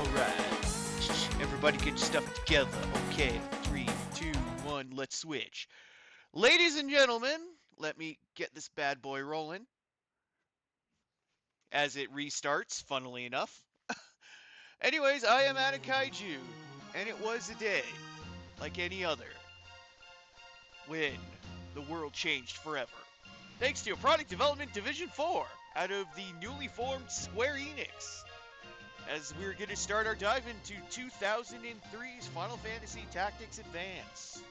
Alright. Everybody get your stuff together. Okay. 3, 2, 1, let's switch. Ladies and gentlemen, let me get this bad boy rolling. As it restarts, funnily enough. Anyways, I am Anakaiju, and it was a day, like any other, when the world changed forever. Thanks to a Product Development Division 4 out of the newly formed Square Enix. As we're going to start our dive into 2003's Final Fantasy Tactics Advance.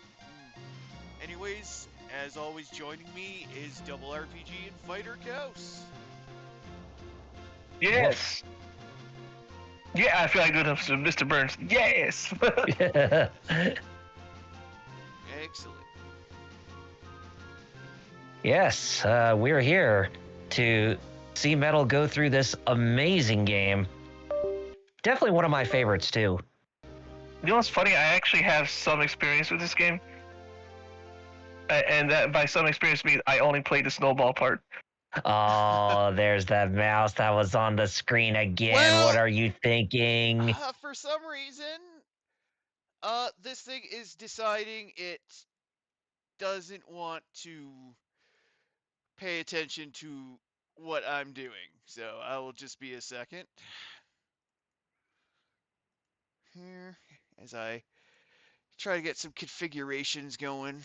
Anyways, as always, joining me is Double RPG and Fighter Ghost. Yes. Yeah, I feel like doing Mr. Burns. Yes. Excellent. Yes, we're here to see Metal go through this amazing game. Definitely one of my favorites, too. You know what's funny? I actually have some experience with this game. And that by some experience means I only played the snowball part. Oh, there's that mouse that was on the screen again. What are you thinking? For some reason, this thing is deciding it doesn't want to pay attention to what I'm doing. So I will just be a second. Here, as I try to get some configurations going.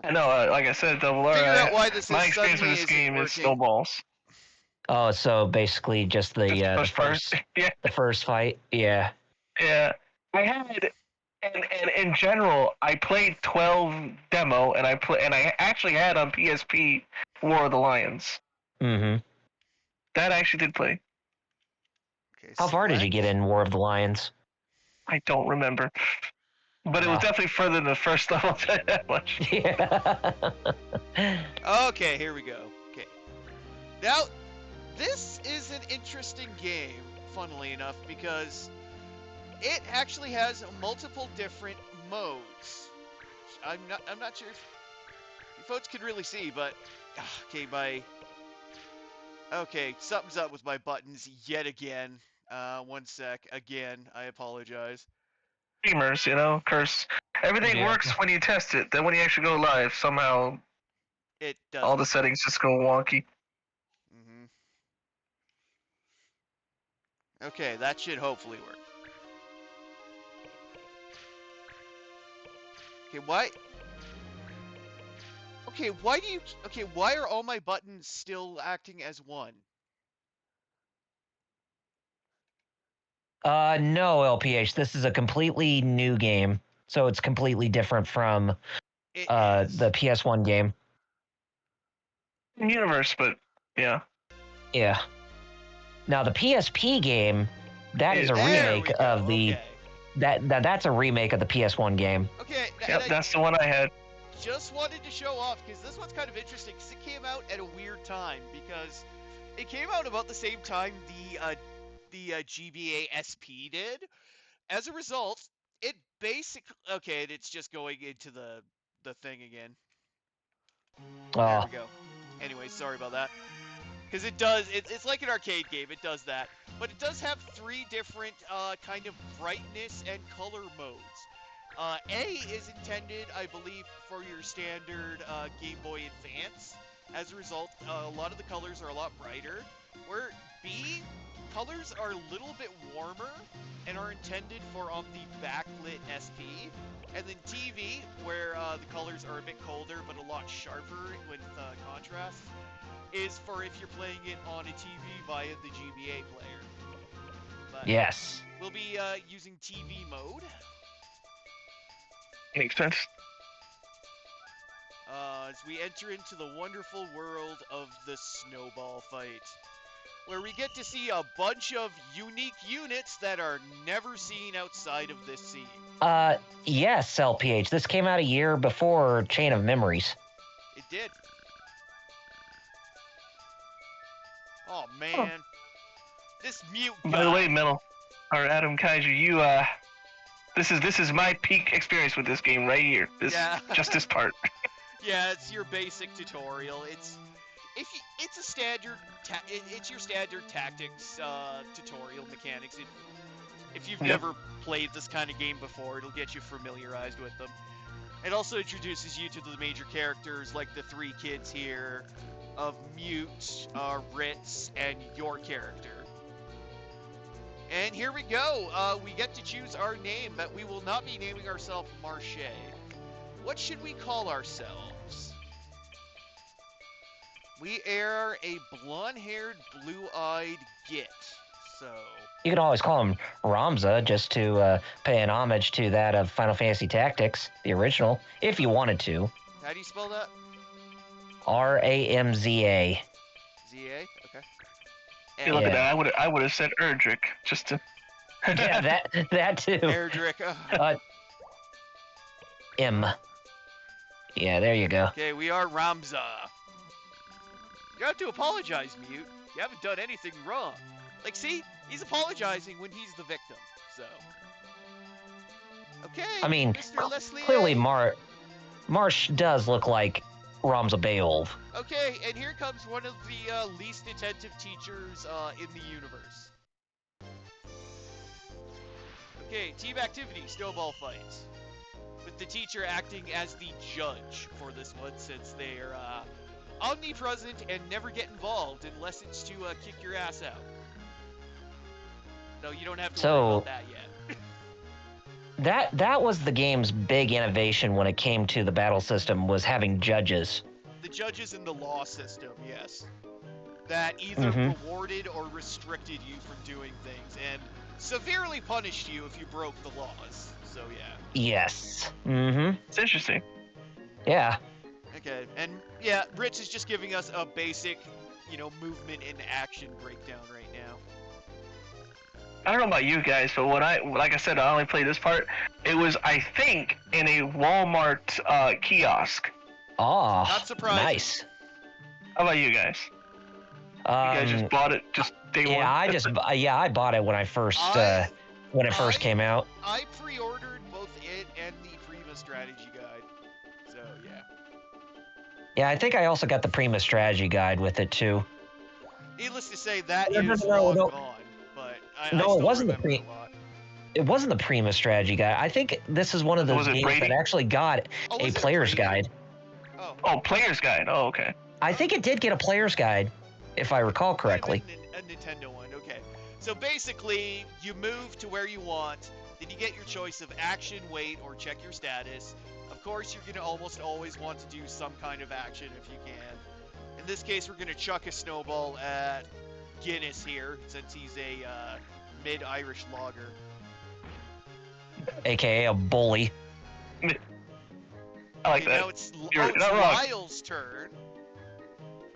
I know, like I said, Double R, Figure out why this my is experience with suddenly this isn't game is working. snowballs. Oh, so basically just the first, yeah, the first fight, yeah. Yeah, I had, and in general, I played 12 demo, and I actually had on PSP War of the Lions. Mm-hmm. That I actually did play. Okay, How far did you get in War of the Lions? I don't remember. But it was definitely further than the first level, that much. Yeah. Okay, here we go. Okay. Now, this is an interesting game, funnily enough, because it actually has multiple different modes. I'm not sure if you folks can really see, but okay, something's up with my buttons yet again. One sec. Again, I apologize. Streamers, curse. Everything works when you test it. Then when you actually go live, somehow it doesn't. All the settings just go wonky. Mm-hmm. Okay, that should hopefully work. Okay, why? Okay, why are all my buttons still acting as one? No, LPH. This is a completely new game, so it's completely different from the PS1 game. Universe, but yeah. Yeah. Now the PSP game, that is a remake of the that's a remake of the PS1 game. Okay. Yep, that's the one I had. Just wanted to show off because this one's kind of interesting because it came out at a weird time because it came out about the same time the GBA SP did. As a result, it basically it's just going into the thing again. There we go. Anyway, sorry about that. Because it does, it's like an arcade game, it does that. But it does have 3 different kind of brightness and color modes. A is intended, I believe, for your standard Game Boy Advance. As a result, a lot of the colors are a lot brighter. Where B, colors are a little bit warmer and are intended for on the backlit SP. And then TV, where the colors are a bit colder but a lot sharper with contrast, is for if you're playing it on a TV via the GBA player. But yes. We'll be using TV mode. Makes sense. As we enter into the wonderful world of the snowball fight, where we get to see a bunch of unique units that are never seen outside of this scene. Yes, LPH. This came out a year before Chain of Memories. It did. Oh man, this mute guy. By the way, Metal or Adam Kaiju, you this is my peak experience with this game right here. Just this part. Yeah, it's your basic tutorial. it's a standard, it's your standard tactics tutorial mechanics. If you've Yep. never played this kind of game before, it'll get you familiarized with them. It also introduces you to the major characters, like the three kids here, of Mute, Ritz, and your character. And here we go. We get to choose our name, but we will not be naming ourselves Marche. What should we call ourselves? We are a blonde-haired, blue-eyed git. So You could always call him Ramza just to pay an homage to that of Final Fantasy Tactics, the original, if you wanted to. how do you spell that? Ramza. Z-A? Okay. Hey, look at Yeah. that. I would have said Erdrick just to. Yeah, that too. Erdrick. M. Yeah, there you go. Okay, we are Ramza. You have to apologize, Mute. You haven't done anything wrong. Like, see? He's apologizing when he's the victim, so. Okay, I mean, Mr. Leslie. clearly Marsh does look like Ramza Beowulf. Okay, and here comes one of the least attentive teachers in the universe. Okay, team activity, snowball fight. With the teacher acting as the judge for this one, since they're omnipresent and never get involved unless it's to kick your ass out. No, you don't have to worry about that yet. That was the game's big innovation when it came to the battle system, was having judges. The judges in the law system, yes. That either rewarded or restricted you from doing things, and severely punished you if you broke the laws. So, yeah. Yes. It's interesting. Yeah. Okay, and yeah, Rich is just giving us a basic, movement and action breakdown right now. I don't know about you guys, but like I said, I only played this part. It was, I think, in a Walmart kiosk. Oh, Not surprising. nice. How about you guys? You guys just bought it just day one? I bought it when I first came out. I pre-ordered both it and the Prima strategy guide. So, yeah. Yeah, I think I also got the Prima strategy guide with it too. Needless to say, that No, is no, long no. gone, but I No, it still wasn't the remember a lot. It wasn't the Prima strategy guide. I think this is one of those Was it games Brady? that actually got Oh, a was it player's Brady? guide. Oh. Oh, player's guide. Oh, okay. I think it did get a player's guide, if I recall correctly. A Nintendo one, okay. So basically, you move to where you want, then you get your choice of action, wait, or check your status. Of course, you're going to almost always want to do some kind of action if you can. In this case, we're going to chuck a snowball at Guinness here, since he's a mid-Irish lager. AKA a bully. I like Okay, that. now it's You're not wrong. Lyle's turn.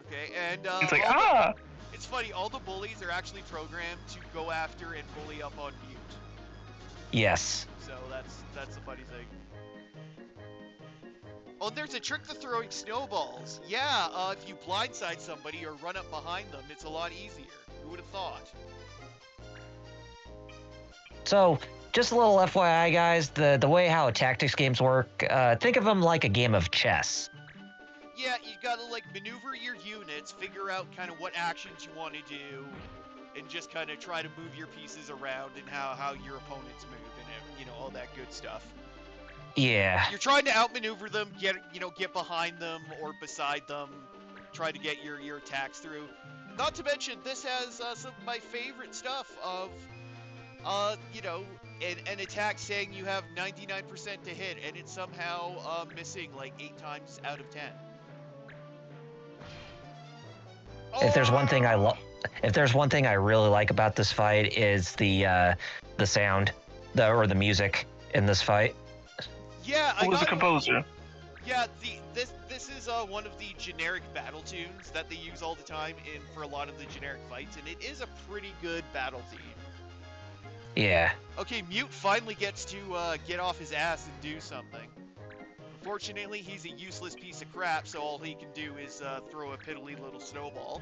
Okay, and It's like, it's funny, all the bullies are actually programmed to go after and bully up on Mute. Yes. So that's the funny thing. Oh, there's a trick to throwing snowballs. Yeah, if you blindside somebody or run up behind them, it's a lot easier. Who would have thought? So, just a little FYI, guys, the way how tactics games work, think of them like a game of chess. Yeah, you gotta maneuver your units, figure out kind of what actions you want to do, and just kind of try to move your pieces around and how your opponents move and all that good stuff. Yeah. You're trying to outmaneuver them, get behind them or beside them, try to get your attacks through. Not to mention, this has some of my favorite stuff of, an attack saying you have 99% to hit, and it's somehow missing 8 times out of 10. If there's one thing I really like about this fight is the sound, or the music in this fight. Yeah, who was the composer? Yeah, this is one of the generic battle tunes that they use all the time for a lot of the generic fights, and it is a pretty good battle theme. Yeah. Okay, Mute finally gets to get off his ass and do something. Unfortunately, he's a useless piece of crap, so all he can do is throw a piddly little snowball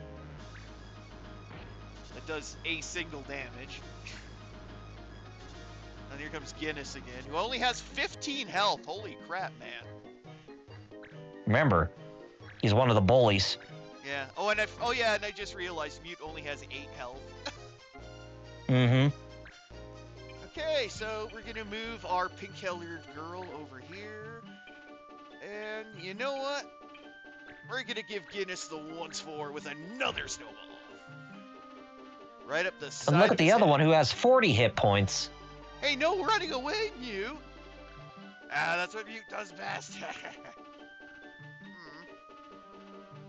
that does a single damage. And here comes Guinness again, who only has 15 health. Holy crap, man. Remember, he's one of the bullies. Yeah. Oh, and I just realized Mute only has 8 health. Mm-hmm. Okay, so we're gonna move our pink-colored girl over here, and you know what? We're gonna give Guinness the once for with another snowball. Right up the And look side at of his the other head. one who has 40 hit points. Hey, no running away, Mute! Ah, that's what Mute does best.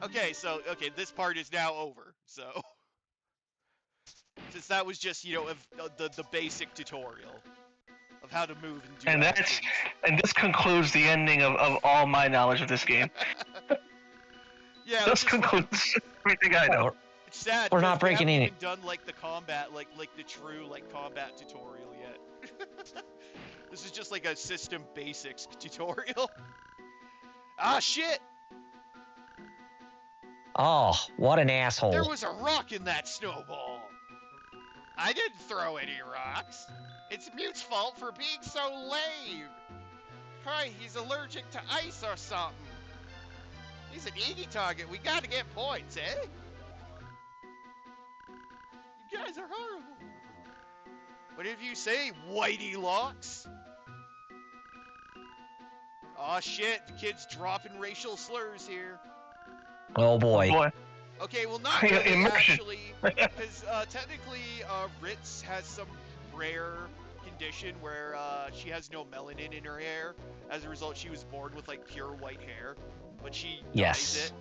Okay, this part is now over. So, since that was just, the basic tutorial of how to move and do And actions. this concludes the ending of all my knowledge of this game. Yeah, This concludes everything I know. It's sad We're because not we breaking haven't any. even done like the combat, like the true combat tutorial yet. This is just like a system basics tutorial. Ah, shit! Oh, what an There asshole. was a rock in that snowball. I didn't throw any rocks. It's Mute's fault for being so lame. Hey, he's allergic to ice or something. He's an easy target. We gotta get points, eh? You guys are horrible. Whatever you say, Whitey Locks. Aw, shit, the kid's dropping racial slurs here. Oh Oh boy. boy. Okay, well, not really, Immersion. actually, because technically, Ritz has some rare condition where she has no melanin in her hair. As a result, she was born with like pure white hair, but she dyes Yes. it.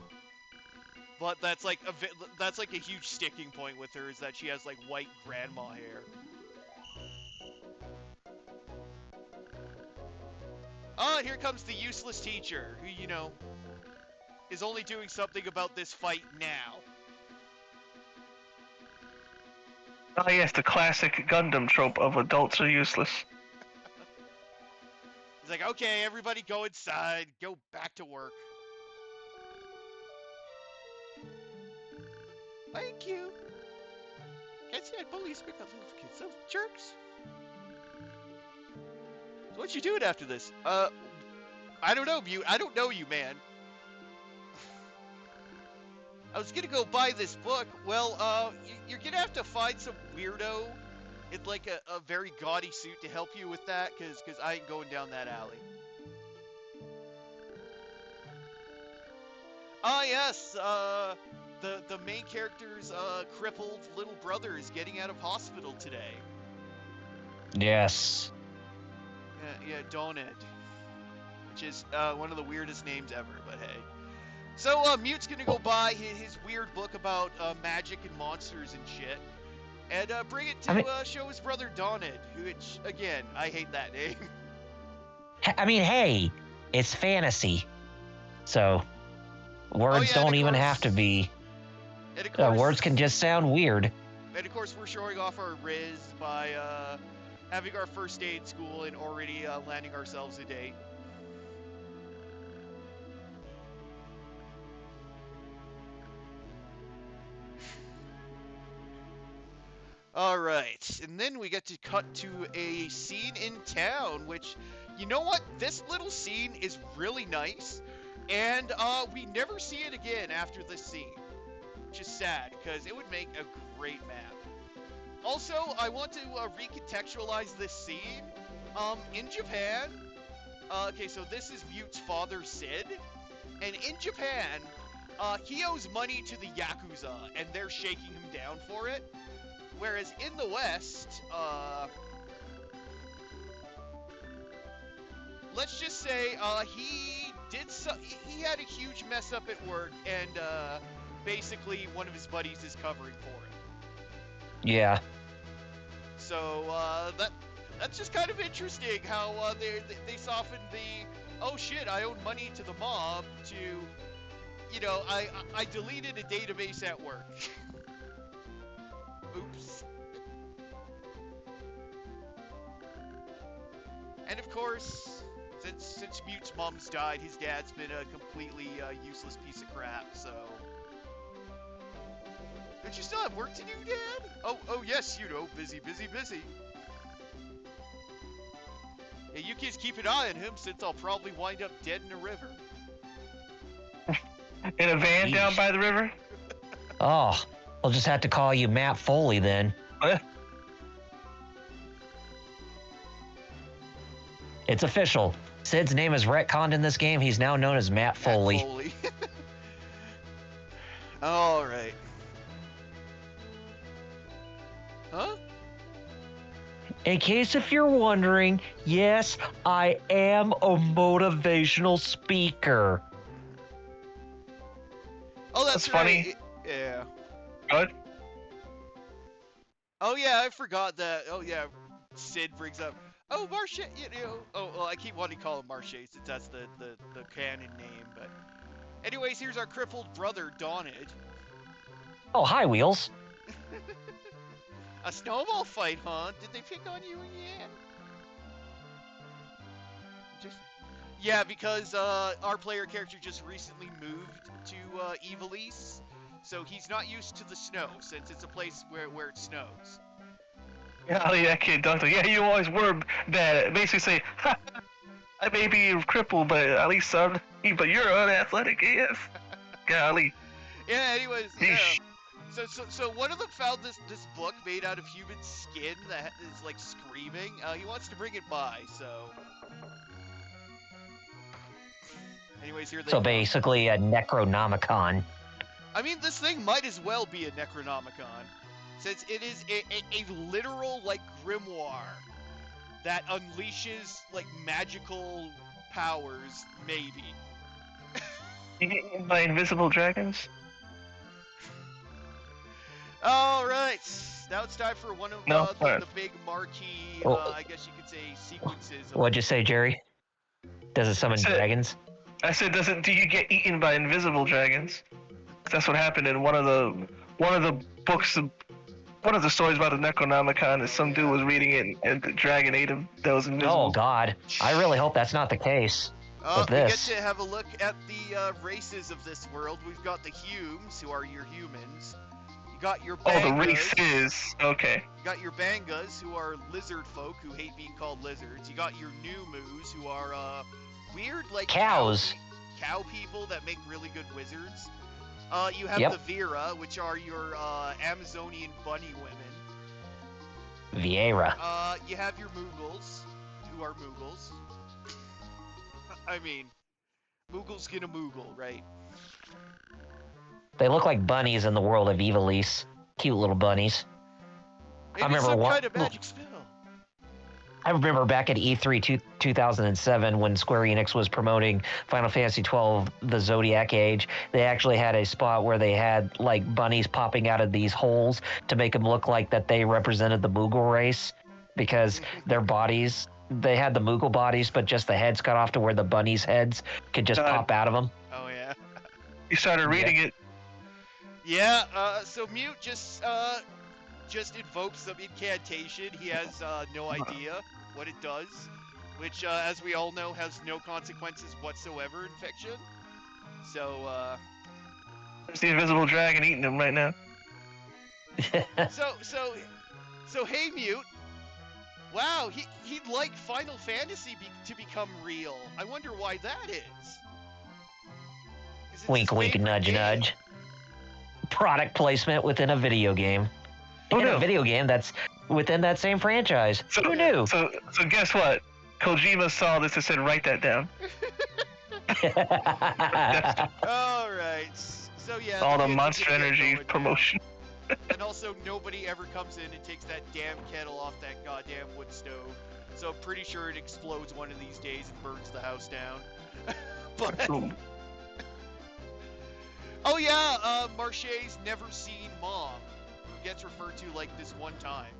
But that's like a huge sticking point with her, is that she has like white grandma hair. Oh, and here comes the useless teacher, who, is only doing something about this fight now. Oh yes, the classic Gundam trope of adults are useless. He's like, okay, everybody go inside, go back to work. Thank you. Can't say I'd bully speak of those kids, those jerks. So what you doing after this? I don't know, Mute. I don't know you, man. I was gonna go buy this book. Well, you're gonna have to find some weirdo in like a very gaudy suit to help you with that, cause I ain't going down that alley. Ah, yes. The main character's crippled little brother is getting out of hospital today. Yes. Yeah, Doned, which is one of the weirdest names ever. But hey. So Mute's gonna go buy his weird book about magic and monsters and shit, and bring it to show his brother Doned, which again I hate that name. I mean, hey, it's fantasy. So, words don't even have to be. And of course, words can just sound weird. And of course, we're showing off our Riz by having our first day at school and already landing ourselves a date. All right, and then we get to cut to a scene in town, which, you know what? This little scene is really nice, and we never see it again after this scene, which is sad, because it would make a great map. Also, I want to recontextualize this scene. In Japan, okay, so this is Mute's father, Sid, and in Japan, he owes money to the Yakuza, and they're shaking him down for it. Whereas in the West, let's just say he had a huge mess up at work, and basically one of his buddies is covering for him. Yeah. So that's just kind of interesting how they softened the, oh shit, I owe money to the mob, to, I deleted a database at work. Oops. And of course, since Mute's mom's died, his dad's been a completely useless piece of crap, so... Don't you still have work to do, Dad? Oh yes, busy. Yeah, you kids keep an eye on him, since I'll probably wind up dead in a river. In a van Yeesh. down by the river? Oh, we'll just have to call you Matt Foley then. It's official. Sid's name is retconned in this game. He's now known as Matt Foley. Matt Foley. All right. Huh? In case if you're wondering, yes, I am a motivational speaker. Oh, that's funny. right. Yeah. What? Oh yeah, I forgot that. Oh yeah, Sid brings up. Oh, Marche, you know. Oh, well, I keep wanting to call him Marche since that's the canon name. But, anyways, here's our crippled brother, Donid. Oh, hi, Wheels. A snowball fight, huh? Did they pick on you again? Yeah, because our player character just recently moved to Evilise, so he's not used to the snow since it's a place where it snows. Yeah, that kid, Doctor. Yeah, you always were bad. Basically say, ha, I may be crippled, but at least son, but you're unathletic AF. Golly. Yeah, anyways, yeah. Yeesh. So one of them found this book made out of human skin that is like screaming. He wants to bring it by, so. Anyways, here they So go. basically a Necronomicon. I mean, this thing might as well be a Necronomicon, since it is a literal like grimoire that unleashes like magical powers, maybe. You get eaten by invisible dragons? All right, now it's time for one of No, the big marquee, I guess you could say, sequences. What'd you say, Jerry? Does it summon dragons? I said, do you get eaten by invisible dragons? That's what happened in one of the books. One of the stories about the Necronomicon is some dude was reading it and the dragon ate him. That was invisible. Oh God, I really hope that's not the case. With We get this. to have a look at the races of this world. We've got the Humes, who are your humans. You got your Bangas. Oh, the race is okay. You got your Bangas, who are lizard folk who hate being called lizards. You got your Numus, who are weird like Cows. cow people that make really good wizards. You have Yep. the Vera, which are your Amazonian bunny women. Vieira. You have your Moogles, who are Moogles. I mean, Moogle's gonna Moogle, right? They look like bunnies in the world of Evilise. Cute little bunnies. Maybe remember some one- kind of magic spell. I remember back at E3 2007 when Square Enix was promoting Final Fantasy XII, the Zodiac Age, they actually had a spot where they had like bunnies popping out of these holes to make them look like that they represented the Moogle race because their bodies, they had the Moogle bodies, but just the heads cut off to where the bunnies' heads could just God. pop out of them. Oh yeah. You started reading it. Yeah. So Mute just invokes some incantation. He has no idea what it does, which, as we all know, has no consequences whatsoever in fiction. So, There's the invisible dragon eating him right now. so hey, Mute. Wow, he'd like Final Fantasy to become real. I wonder why that is. 'Cause it's Wink, his wink, favorite nudge, game. nudge. Product placement within a video game. Who In a knew? video game that's within that same franchise. So, Who knew? So guess what? Kojima saw this and said, write that down. All right. So yeah. All the kids are Monster gonna get Energy going now. promotion. And also, nobody ever comes in and takes that damn kettle off that goddamn wood stove. So I'm pretty sure it explodes one of these days and burns the house down. But Boom. oh yeah, Marche's never seen Mom, who gets referred to like this one time.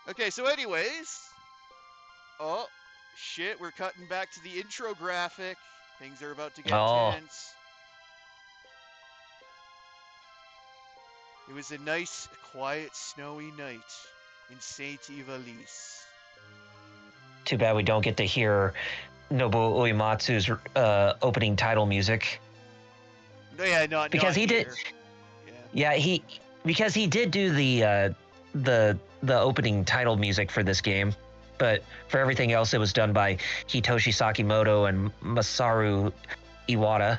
Okay, so anyways, oh shit, we're cutting back to the intro graphic. Things are about to get Oh. tense. It was a nice, quiet, snowy night in Saint Evalise. Too bad we don't get to hear Nobuo Uematsu's opening title music. No, yeah, not Because not he did- here. Yeah, because he did do the opening title music for this game. But for everything else, it was done by Hitoshi Sakimoto and Masaru Iwata.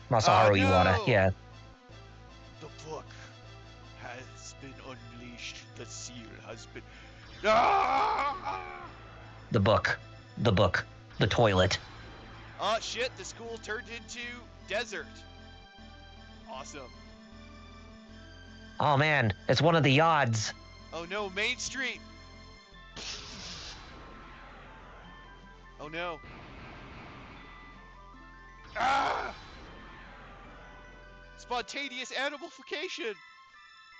Oh Masaharu Iwata, no! yeah. The book has been unleashed. The seal has been. Ah! The book. The toilet. Oh shit, the school turned into desert. Awesome. Oh man, it's one of the odds. Oh no, Main Street. Oh no. Ah! Spontaneous animalification.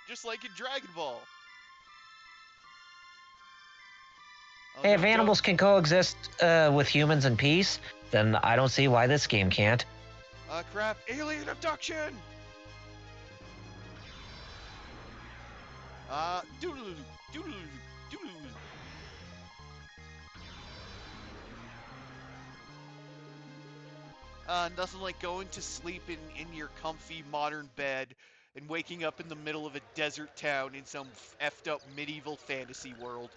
Just like in Dragon Ball. Oh, Hey, no, if animals can coexist with humans in peace, then I don't see why this game can't. Crap. Alien abduction! Doodle, doodle, doodle. Nothing like going to sleep in your comfy modern bed and waking up in the middle of a desert town in some effed up medieval fantasy world.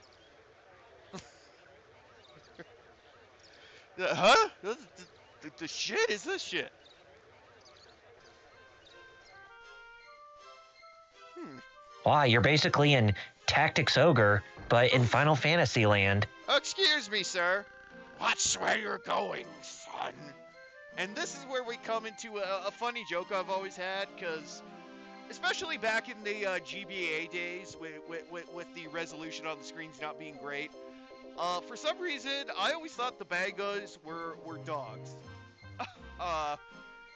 Huh? The shit is this shit? Wow, you're basically in Tactics Ogre, but in Final Fantasy land. Excuse me, sir. Watch where you're going, son. And this is where we come into a funny joke I've always had, because especially back in the GBA days with the resolution on the screens not being great, for some reason, I always thought the Bangas were dogs.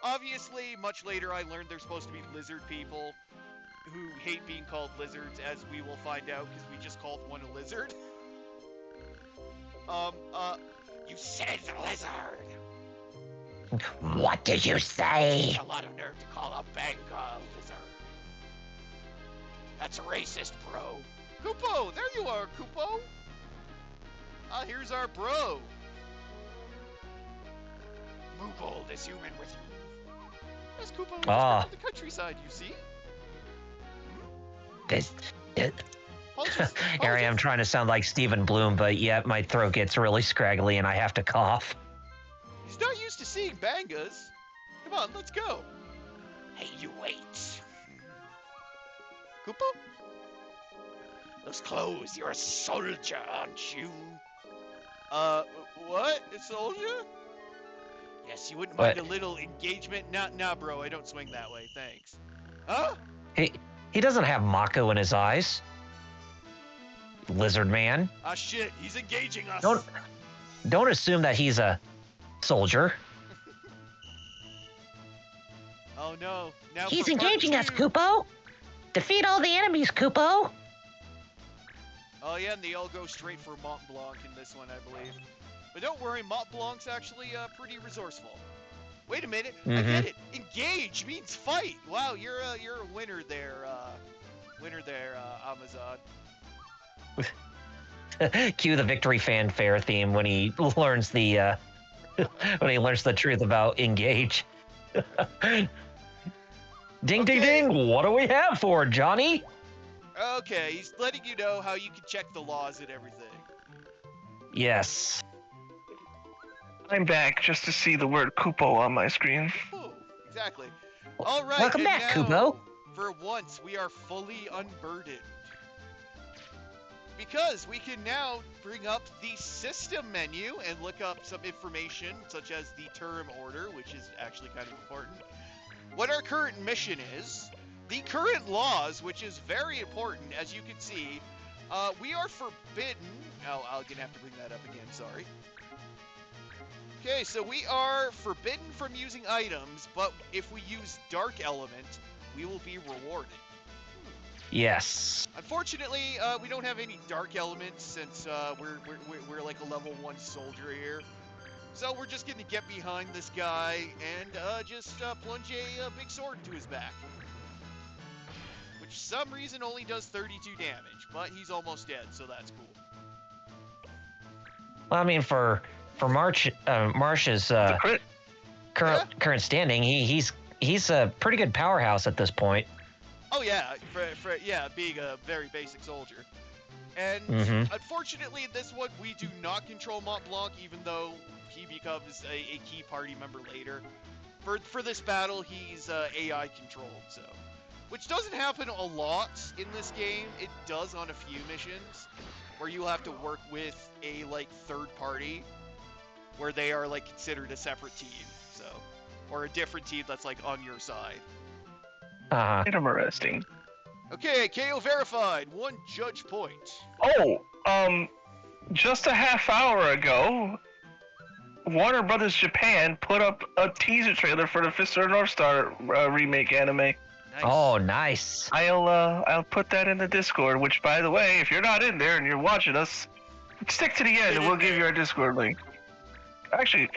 Obviously, much later I learned they're supposed to be lizard people who hate being called lizards, as we will find out, because we just called one a lizard. You said lizard! What did you say? A lot of nerve to call a Banga a lizard. That's racist, bro. Kupo! There you are, Kupo! Here's our bro. Moogle, this human with you. Yes, Kupo lives right in the countryside, you see? Here I am trying to sound like Stephen Bloom, but yet my throat gets really scraggly and I have to cough. He's not used to seeing Bangas. Come on, let's go. Hey, you wait. Kupo? Those clothes, you're a soldier, aren't you? What? A soldier? Yes, you wouldn't mind a little engagement? Nah, bro, I don't swing that way, thanks. Huh? He doesn't have Mako in his eyes. Lizard man. Ah, shit, he's engaging us. Don't assume that he's a soldier. Oh no, now He's for part engaging us, 2. Kupo! Defeat all the enemies, Kupo! Oh yeah, and they all go straight for Mont Blanc in this one, I believe. But don't worry, Mont Blanc's actually pretty resourceful. Wait a minute, I get it. Engage means fight. Wow, you're a winner there, Amazon. Cue the victory fanfare theme when he learns the truth about engage. Ding, ding, ding! What do we have for Johnny? Okay, he's letting you know how you can check the laws and everything. Yes. I'm back just to see the word Kupo on my screen. Oh, exactly. All right. Welcome back, Kupo. For once, we are fully unburdened. Because we can now bring up the system menu and look up some information, such as the term order, which is actually kind of important. What our current mission is. The current laws, which is very important, as you can see. We are forbidden. Oh, I'm going to have to bring that up again, sorry. Okay, so we are forbidden from using items, but if we use Dark Element, we will be rewarded. Yes. Unfortunately, we don't have any Dark Elements since we're like a level 1 soldier here. So we're just going to get behind this guy and just plunge a big sword into his back. Which for some reason only does 32 damage, but he's almost dead, so that's cool. Well, I mean, for Marsh's current standing, he's a pretty good powerhouse at this point. Oh yeah, for being a very basic soldier. And Mm-hmm. unfortunately, in this one, we do not control Mont Blanc, even though he becomes a key party member later. For this battle, he's AI controlled, so which doesn't happen a lot in this game. It does on a few missions where you have to work with a like third party, where they are like considered a separate team, so or a different team that's like on your side. Uh-huh. Interesting. Okay, KO verified. 1 judge point. Oh, just a half hour ago, Warner Brothers Japan put up a teaser trailer for the Fist of the North Star remake anime. Nice. Oh, nice. I'll put that in the Discord. Which, by the way, if you're not in there and you're watching us, stick to the end and we'll give you our Discord link. Actually,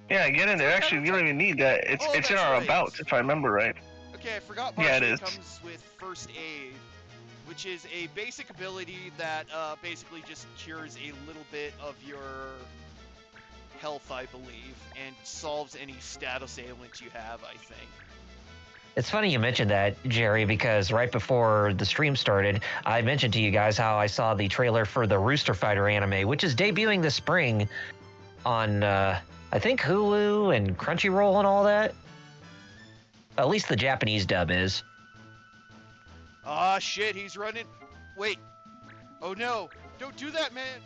yeah, get in there. Actually, you don't even need that. It's in our right. about, if I remember right. Okay, I forgot. Yeah, it Partially is. comes with first aid, which is a basic ability that basically just cures a little bit of your health, I believe, and solves any status ailments you have, I think. It's funny you mentioned that, Jerry, because right before the stream started, I mentioned to you guys how I saw the trailer for the Rooster Fighter anime, which is debuting this spring on, I think, Hulu and Crunchyroll and all that. At least the Japanese dub is. Ah, shit, he's running. Wait. Oh, no. Don't do that, man.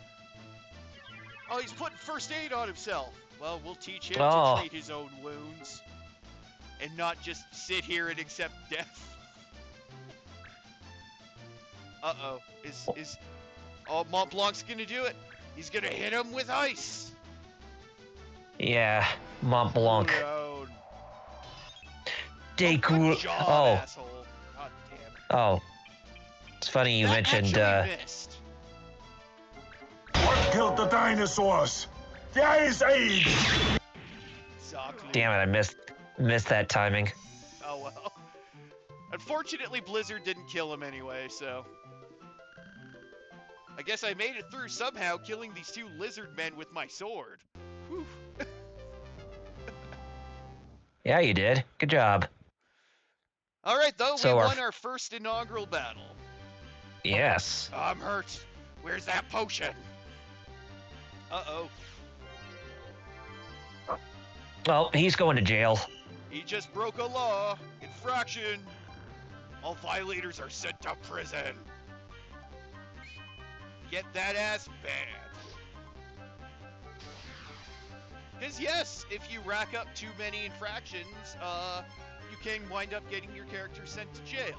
Oh, he's putting first aid on himself. Well, we'll teach him to treat his own wounds and not just sit here and accept death. Uh-oh. Oh, Mont Blanc's gonna do it. He's gonna hit him with ice. Yeah, Mont Blanc. Down. Decool. Good job, Oh, asshole. God damn it. oh. It's funny you That mentioned. actually missed. What killed the dinosaurs? The Ice Age! Exactly. Damn it, I missed that timing. Oh well. Unfortunately, Blizzard didn't kill him anyway, so. I guess I made it through somehow, killing these 2 lizard men with my sword. Whew. Yeah, you did. Good job. Alright, though, So we our- won our first inaugural battle. Yes. I'm hurt. Where's that potion? Uh-oh. Well, he's going to jail. He just broke a law. Infraction. All violators are sent to prison. Get that ass banned. Because yes, if you rack up too many infractions, you can wind up getting your character sent to jail.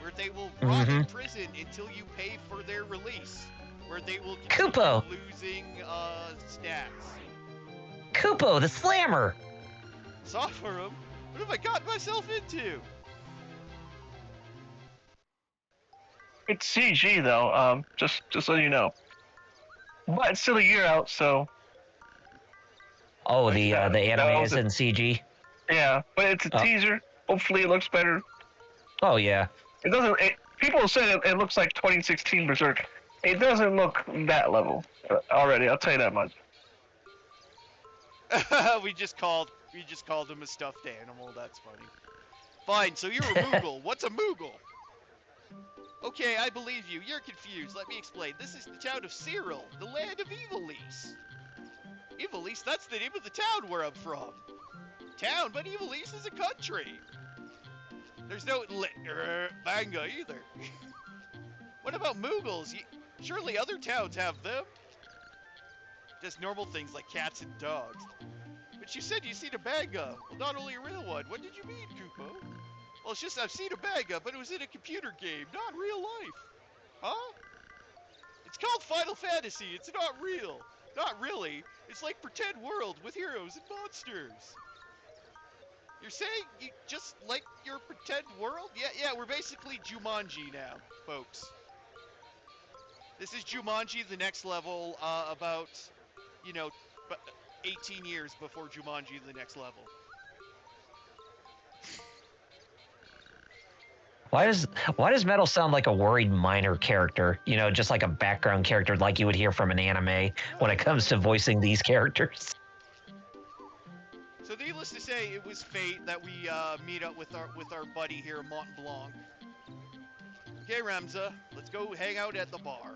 Where they will rot in prison until you pay for their release. Where they will continue Kupo. losing stats. Kupo, the slammer. Software him? What have I got myself into? It's CG though. Just so you know. But it's still a year out, so Oh, the anime is was in CG. yeah. But it's a teaser. Hopefully, it looks better. Oh yeah. It doesn't. People say it looks like 2016 Berserk. It doesn't look that level already. I'll tell you that much. we just called him a stuffed animal. That's funny. Fine. So you're a Moogle. What's a Moogle? Okay, I believe you. You're confused. Let me explain. This is the town of Cyril, the land of Evilise. Evilise? That's the name of the town where I'm from. Town, but Evilise is a country. There's no manga either. What about Moogles? Surely other towns have them. Just normal things like cats and dogs. But you said you seen a manga. Well, not only a real one. What did you mean, Kupo? Well, it's just I've seen a manga, but it was in a computer game, not real life. Huh? It's called Final Fantasy. It's not real. Not really. It's like pretend world with heroes and monsters. You're saying you just like your pretend world? Yeah, we're basically Jumanji now, folks. This is Jumanji, the next level, about, 18 years before Jumanji, the next level. Why does Metal sound like a worried minor character? You know, just like a background character like you would hear from an anime when it comes to voicing these characters. So needless to say, it was fate that we meet up with our buddy here, Mont Blanc. Okay, Ramza, let's let's go hang out at the bar.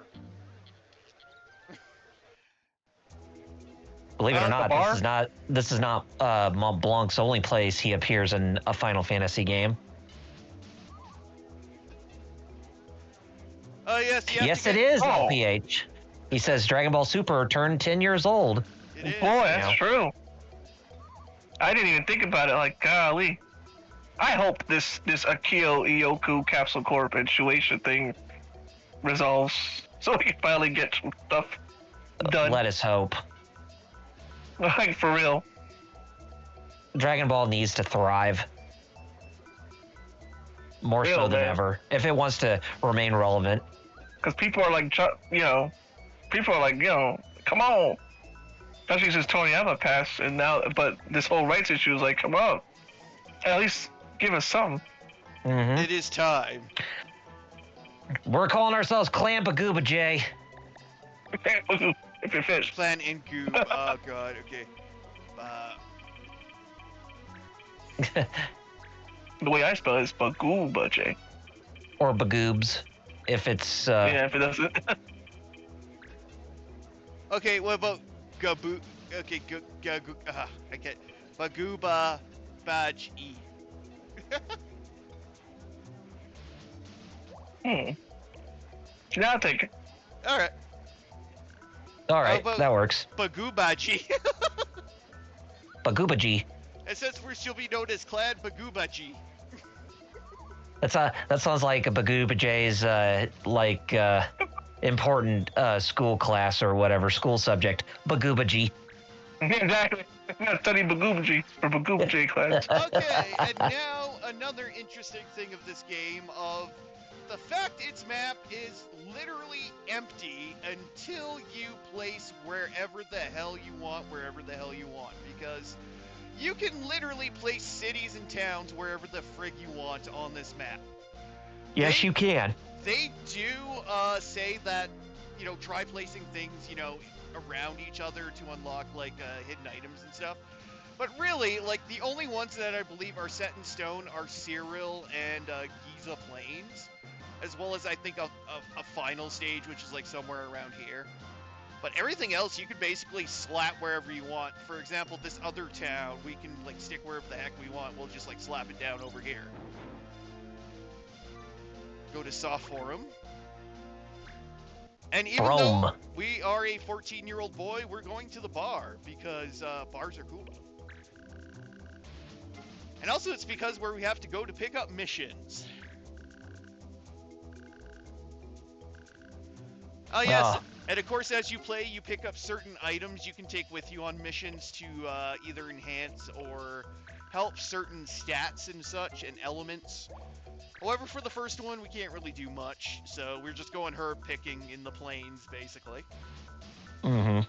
Believe it or The not, bar? this is not Mont Blanc's only place he appears in a Final Fantasy game. Oh yes, you have Yes, to it get. is, Oh. LPH. He says Dragon Ball Super turned 10 years old. It is. Boy, yeah. that's true. I didn't even think about it. Like, golly. I hope this Akio Ioku Capsule Corp and Shueisha thing resolves, so we can finally get some stuff done. Let us hope. Like, for real. Dragon Ball needs to thrive. More so Real, than man. ever, if it wants to remain relevant. Because people are like, come on. Especially since Toriyama passed, and now, but this whole rights issue is like, come on. At least give us something. Mm-hmm. It is time. We're calling ourselves Clan Bagooba J. If you're fish. Plan and Goob. Oh god. Okay. The way I spell it is Bagooba J. Or Bagoobs, if it's Yeah, if it doesn't. Okay. What about Gaboo? Okay. I get Bagooba Badge E. Now I'll take it. All right. all right. about- That works. Bagoobaji. Bagooba G. And since she'll be known as Clan Bagoobaji. That sounds like a Bagooba J's important school class or whatever school subject. Bagooba G. Exactly. I'm gonna study Bagooba G for Bagooba J class. Okay, and now another interesting thing of this game of the fact its map is literally empty until you place wherever the hell you want, because you can literally place cities and towns wherever the frig you want on this map. Yes, They- you can. They do say that, try placing things, around each other to unlock, hidden items and stuff. But really, the only ones that I believe are set in stone are Cyril and Giza Plains, as well as, I think, a final stage, which is, somewhere around here. But everything else, you can basically slap wherever you want. For example, this other town, we can, stick wherever the heck we want. We'll just, slap it down over here. Go to Soft Forum. And even though Rome. we are a 14-year-old boy, we're going to the bar because bars are cool. And also it's because where we have to go to pick up missions. Oh yes, Ah. and of course as you play, you pick up certain items you can take with you on missions to either enhance or help certain stats and such and elements. However, for the first one, we can't really do much, so we're just going herb picking in the plains, basically. Mm-hmm.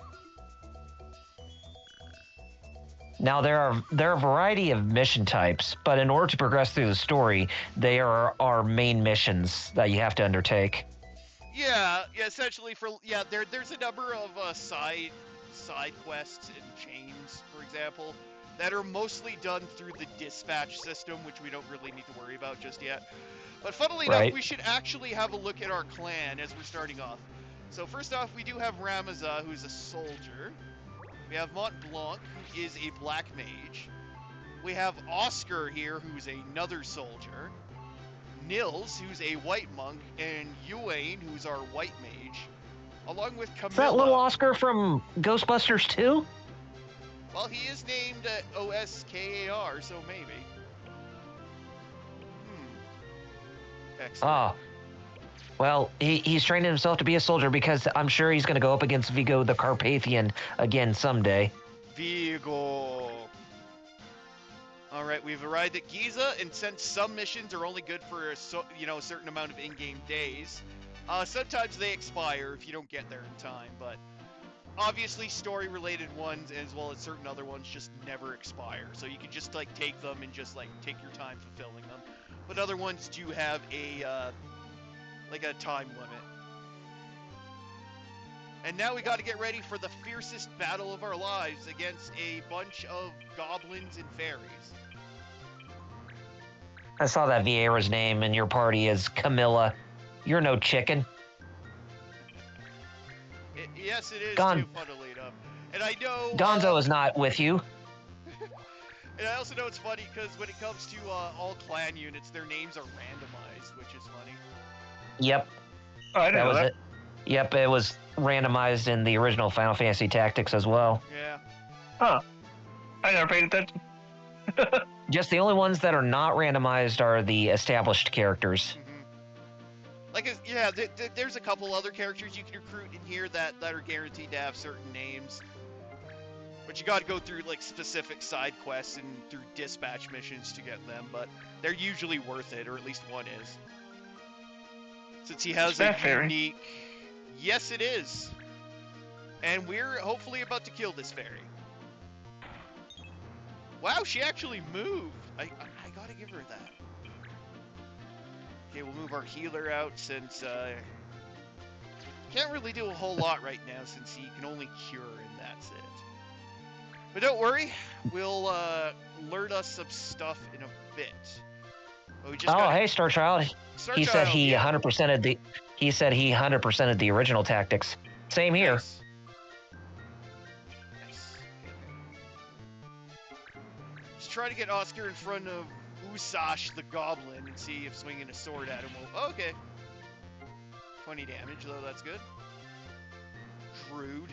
Now there are a variety of mission types, but in order to progress through the story, they are our main missions that you have to undertake. Yeah, essentially there's a number of side quests and chains, for example, that are mostly done through the dispatch system, which we don't really need to worry about just yet. But funnily enough, Right. we should actually have a look at our clan as we're starting off. So first off, we do have Ramaza, who's a soldier. We have Mont Blanc, who is a black mage. We have Oscar here, who's another soldier. Nils, who's a white monk, and Yuane, who's our white mage, along with Camilla. Is that little Oscar from Ghostbusters 2? Well, he is named Oskar, so maybe. Excellent. Ah. Well, he's training himself to be a soldier because I'm sure he's going to go up against Vigo the Carpathian again someday. Vigo. All right, we've arrived at Giza, and since some missions are only good for a certain amount of in-game days, sometimes they expire if you don't get there in time. But obviously, story-related ones as well as certain other ones just never expire. So you can just take them and just take your time fulfilling them. But other ones do have a time limit. And now we got to get ready for the fiercest battle of our lives against a bunch of goblins and fairies. I saw that Vieira's name in your party is Camilla. You're no chicken. Yes, it is Gon- too, funnily enough. And I know. Gonzo is not with you. And I also know it's funny because when it comes to all clan units, their names are randomized, which is funny. Yep, Oh, I didn't that know was that. it. Yep, it was randomized in the original Final Fantasy Tactics as well. Yeah. Huh. I never paid attention. Just the only ones that are not randomized are the established characters. Like, yeah, there's a couple other characters you can recruit in here that are guaranteed to have certain names. But you gotta go through, like, specific side quests and through dispatch missions to get them, but they're usually worth it, or at least one is. Since he has Is that a fairy? unique... Yes, it is. And we're hopefully about to kill this fairy. Wow, she actually moved. I gotta give her that. Okay, we'll move our healer out since can't really do a whole lot right now since he can only cure and that's it. But don't worry, we'll learn us some stuff in a bit. But we just Hey, Star Child. He said he yeah. 100%ed the. He said he 100%ed the original Tactics. Same here. Nice. Nice. Just try to get Oscar in front of Usash the Goblin and see if swinging a sword at him will... Okay. 20 damage, though, that's good. Crude.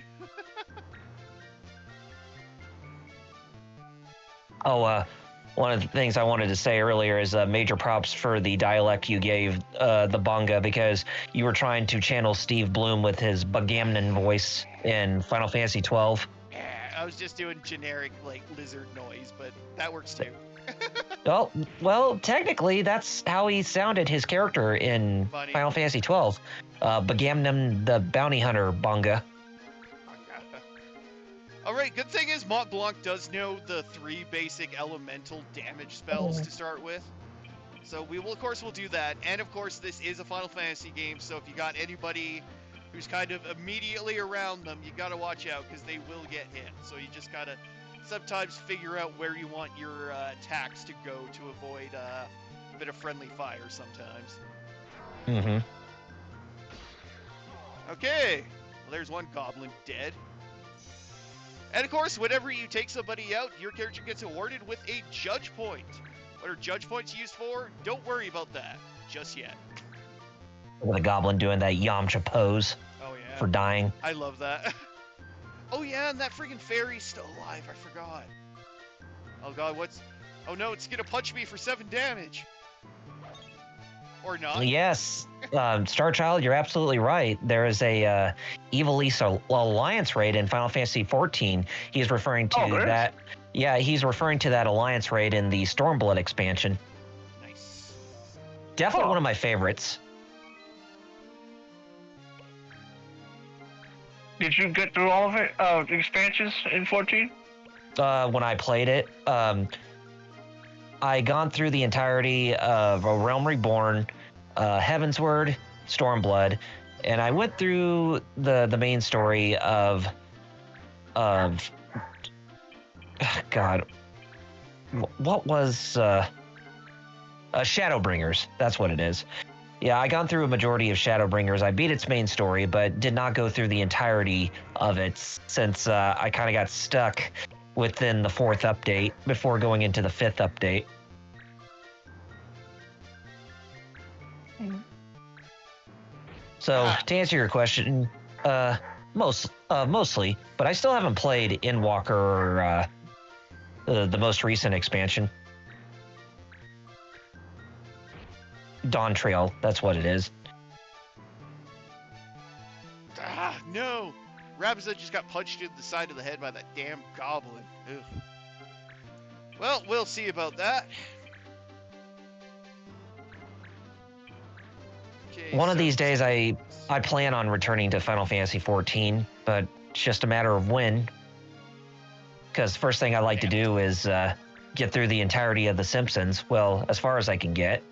One of the things I wanted to say earlier is major props for the dialect you gave the Bunga, because you were trying to channel Steve Bloom with his Bagamnon voice in Final Fantasy 12. Yeah, I was just doing generic, like, lizard noise, but that works too. Well, technically, that's how he sounded his character in Funny. Final Fantasy 12. Bagamnon the Bounty Hunter Bunga. Alright, good thing is Mont Blanc does know the 3 basic elemental damage spells to start with. So we will, of course, we'll do that. And of course, this is a Final Fantasy game, so if you got anybody who's kind of immediately around them, you gotta watch out, because they will get hit. So you just gotta sometimes figure out where you want your attacks to go to avoid a bit of friendly fire sometimes. Mm-hmm. Okay, well, there's one goblin dead. And of course, whenever you take somebody out, your character gets awarded with a judge point. What are judge points used for? Don't worry about that just yet. With a goblin doing that Yamcha pose Oh yeah. for dying. I love that. Oh yeah, and that freaking fairy's still alive. I forgot. Oh god, what's... Oh no, it's gonna punch me for 7 damage. Or not. Yes, Star Child, you're absolutely right. There is a Evil East Alliance raid in Final Fantasy XIV. He's referring to that. Yeah, he's referring to that Alliance raid in the Stormblood expansion. Nice. Definitely one of my favorites. Did you get through all of it? The expansions in 14? When I played it, I gone through the entirety of A Realm Reborn, Heavensward, Stormblood, and I went through the main story of God, what was Shadowbringers? That's what it is. Yeah, I gone through a majority of Shadowbringers. I beat its main story, but did not go through the entirety of it since I kind of got stuck within the 4th update before going into the 5th update. So to answer your question, mostly, but I still haven't played Endwalker or the most recent expansion. Dawn Trail, that's what it is. Ah, no! Rabuza just got punched in the side of the head by that damn goblin. Ugh. Well, we'll see about that. Okay, One of these days, I plan on returning to Final Fantasy XIV, but it's just a matter of when. Because first thing I like to do is get through the entirety of The Simpsons. Well, as far as I can get.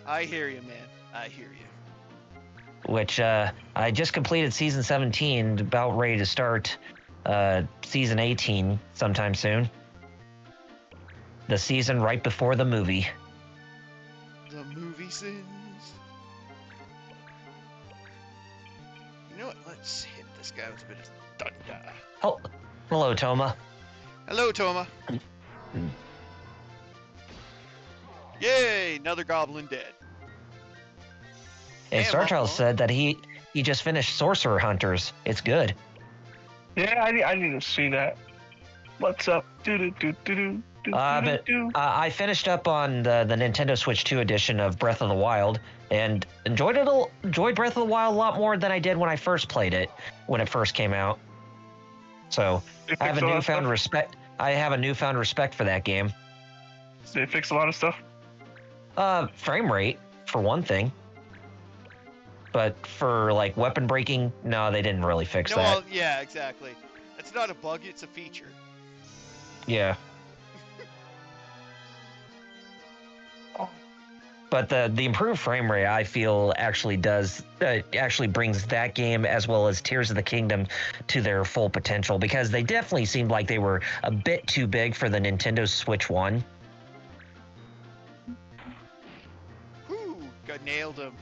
I hear you, man. I hear you. Which I just completed season 17, about ready to start season 18 sometime soon. The season right before the movie. The movie reasons. You know what? Let's hit this guy with a bit of thunder. Oh, hello, Toma. Hello, Toma. Yay! Another goblin dead. And Damn, Star Child uh-oh. said that he just finished Sorcerer Hunters. It's good. Yeah, I need to see that. What's up? I finished up on the Nintendo Switch 2 edition of Breath of the Wild and enjoyed Breath of the Wild a lot more than I did when I first played it when it first came out. So I have a newfound respect. I have a newfound respect for that game. Did they fix a lot of stuff? Frame rate for one thing, but for like weapon breaking, no, they didn't really fix No, that. well, yeah, exactly. It's not a bug; it's a feature. Yeah. But the improved frame rate, I feel, actually brings that game as well as Tears of the Kingdom to their full potential, because they definitely seemed like they were a bit too big for the Nintendo Switch 1. Whew, nailed him.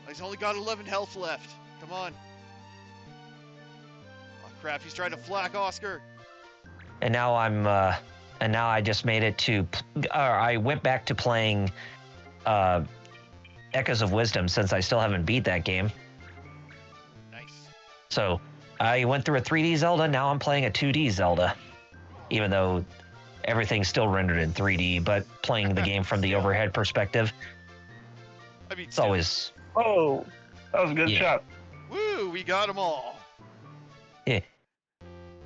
He's only got 11 health left. Come on. Oh crap! He's trying to flak Oscar. And now I just made it to, I went back to playing Echoes of Wisdom, since I still haven't beat that game. Nice. So I went through a 3D Zelda, now I'm playing a 2D Zelda. Even though everything's still rendered in 3D, but playing the game from the Yeah. overhead perspective, I mean, it's always... Oh, that was a good shot. Woo! We got them all. Yeah.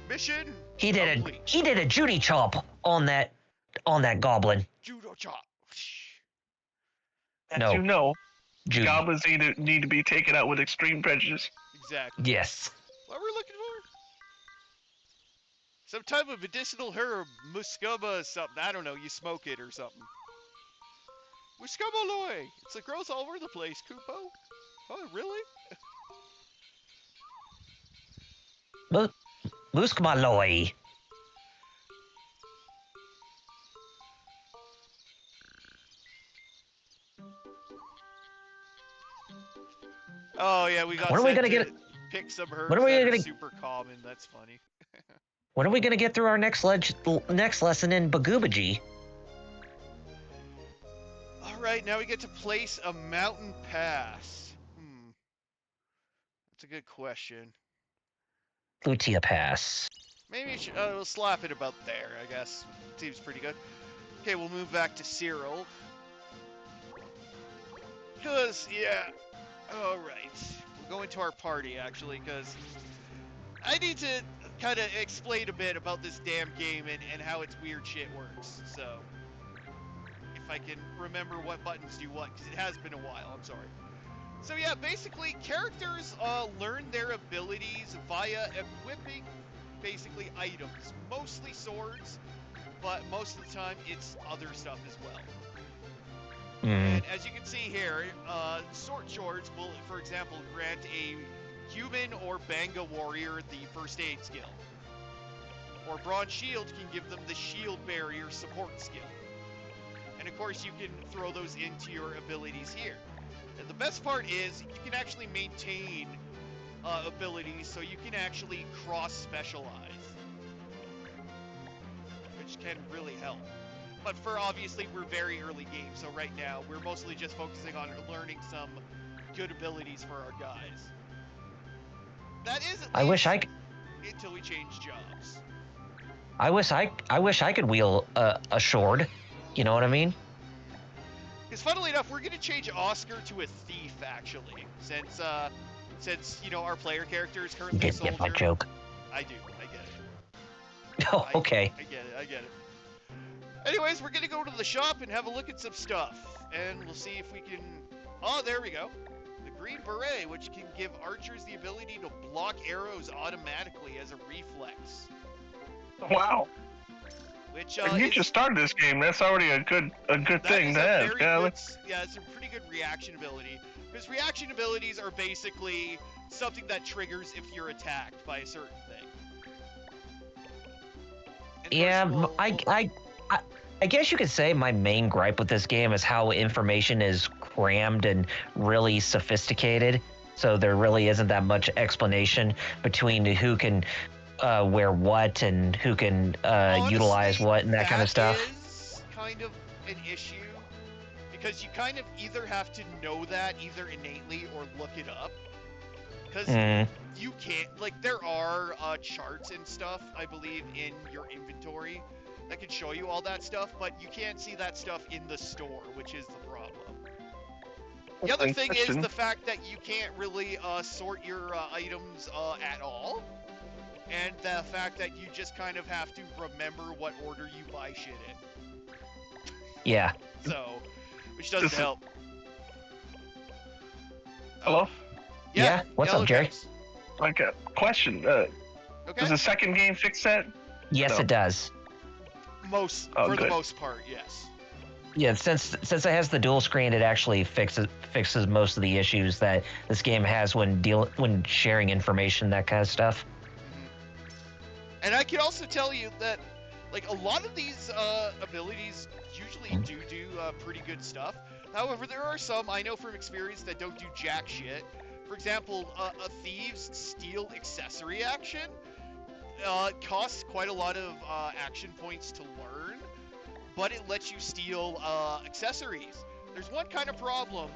Mission. He did complete. a Judy chop on that goblin. Judo chop. As No. you know, Judy. goblins need to be taken out with extreme prejudice. Exactly. Yes. What we're looking for? Some type of medicinal herb, muscoma something. I don't know. You smoke it or something. Muscoma loy. It grows all over the place, Kupo. Oh, really? Muskmaloi. Oh yeah, we got. When are we gonna to get? pick some herbs When are we that are gonna? super common. That's funny. When are we gonna get through our next lesson in Bagoobaji? All right, now we get to place a mountain pass. That's a good question. Lutia Pass. Maybe we'll slap it about there, I guess. Seems pretty good. Okay, we'll move back to Cyril. Because, yeah. Alright. We'll go into our party, actually, because I need to kind of explain a bit about this damn game and how its weird shit works. So, if I can remember what buttons do what, because it has been a while, I'm sorry. So yeah, basically, characters learn their abilities via equipping, basically, items. Mostly swords, but most of the time, it's other stuff as well. And as you can see here, sword swords will, for example, grant a human or Banga warrior the first aid skill. Or bronze shield can give them the shield barrier support skill. And of course, you can throw those into your abilities here. And the best part is you can actually maintain abilities, so you can actually cross-specialize, which can really help. But for obviously, we're very early game, so right now we're mostly just focusing on learning some good abilities for our guys. That is at least until we change jobs. I wish I could wield a sword. You know what I mean? Because funnily enough, we're going to change Oscar to a thief, actually, since you know our player character is currently a soldier. Get my joke. I do. I get it. Oh, okay. I get it. Anyways, we're going to go to the shop and have a look at some stuff, and we'll see if we can. Oh, there we go. The green beret, which can give archers the ability to block arrows automatically as a reflex. Wow. Which you just started this game. That's already a good thing to have. Yeah, it's a pretty good reaction ability. Because reaction abilities are basically something that triggers if you're attacked by a certain thing. And Yeah, I guess you could say my main gripe with this game is how information is crammed and really sophisticated. So there really isn't that much explanation between who can wear what and who can utilize Honestly, what and that kind that of stuff. is kind of an issue because you kind of either have to know that either innately or look it up. Because Mm, you can't, like, there are charts and stuff, I believe, in your inventory that can show you all that stuff, but you can't see that stuff in the store, which is the problem. The other thing is the fact that you can't really sort your items at all, and the fact that you just kind of have to remember what order you buy shit in. yeah. So, which doesn't help. Hello? Yeah, what's Yellow up, Jerry? Caps. Like a question. Okay. Does the second game fix that? Yes, No. it does. Oh, For the good. most part, yes. Yeah, since it has the dual screen, it actually fixes most of the issues that this game has when sharing information, that kind of stuff. And I can also tell you that, like, a lot of these abilities usually do pretty good stuff. However, there are some, I know from experience, that don't do jack shit. For example, a thieves steal accessory action costs quite a lot of action points to learn, but it lets you steal accessories. There's one kind of problem.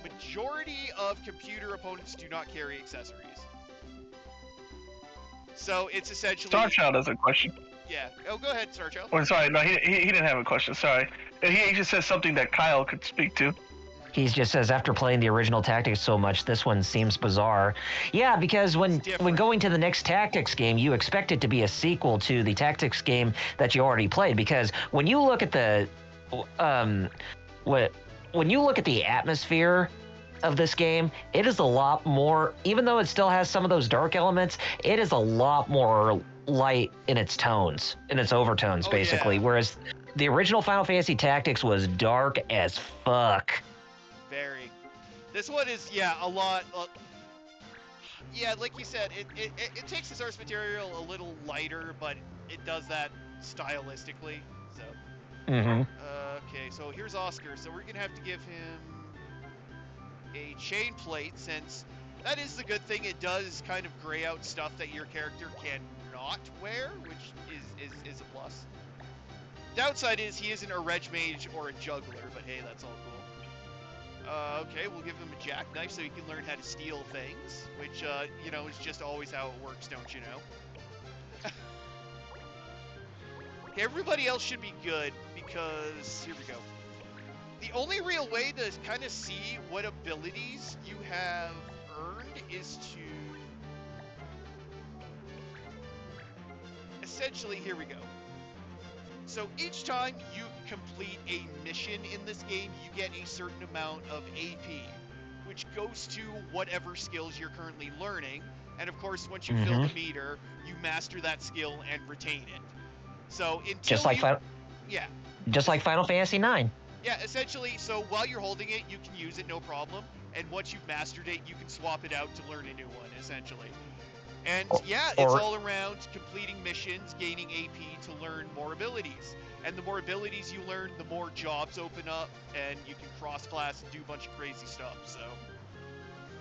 Majority of computer opponents do not carry accessories. So it's essentially... Starchild has a question. Yeah. Oh, go ahead, Starchild. Oh, sorry, no, he didn't have a question. Sorry, he just said something that Kyle could speak to. He just says, after playing the original Tactics so much, this one seems bizarre. Yeah, because when going to the next Tactics game, you expect it to be a sequel to the Tactics game that you already played. Because when you look at the, when you look at the atmosphere of this game, it is a lot more. Even though it still has some of those dark elements, it is a lot more light in its tones, in its overtones, basically. Yeah. Whereas the original Final Fantasy Tactics was dark as fuck. Very. This one is, yeah, a lot. Yeah, like you said, it takes the source material a little lighter, but it does that stylistically. So. Mm-hmm. Okay, so here's Oscar. So we're gonna have to give him a chain plate, since that is the good thing. It does kind of gray out stuff that your character cannot wear, which is a plus. Downside is he isn't a reg mage or a juggler, but hey, that's all cool. Okay, we'll give him a jackknife so he can learn how to steal things, which, you know, is just always how it works, don't you know? Okay, everybody else should be good, because, here we go. The only real way to kind of see what abilities you have earned is to... Essentially, here we go. So each time you complete a mission in this game, you get a certain amount of AP, which goes to whatever skills you're currently learning. And of course, once you fill the meter, you master that skill and retain it. So until Just like just like Final Fantasy IX. Yeah, essentially, so while you're holding it, you can use it, no problem. And once you've mastered it, you can swap it out to learn a new one, essentially. And yeah, it's all around completing missions, gaining AP to learn more abilities. And the more abilities you learn, the more jobs open up, and you can cross-class and do a bunch of crazy stuff, so...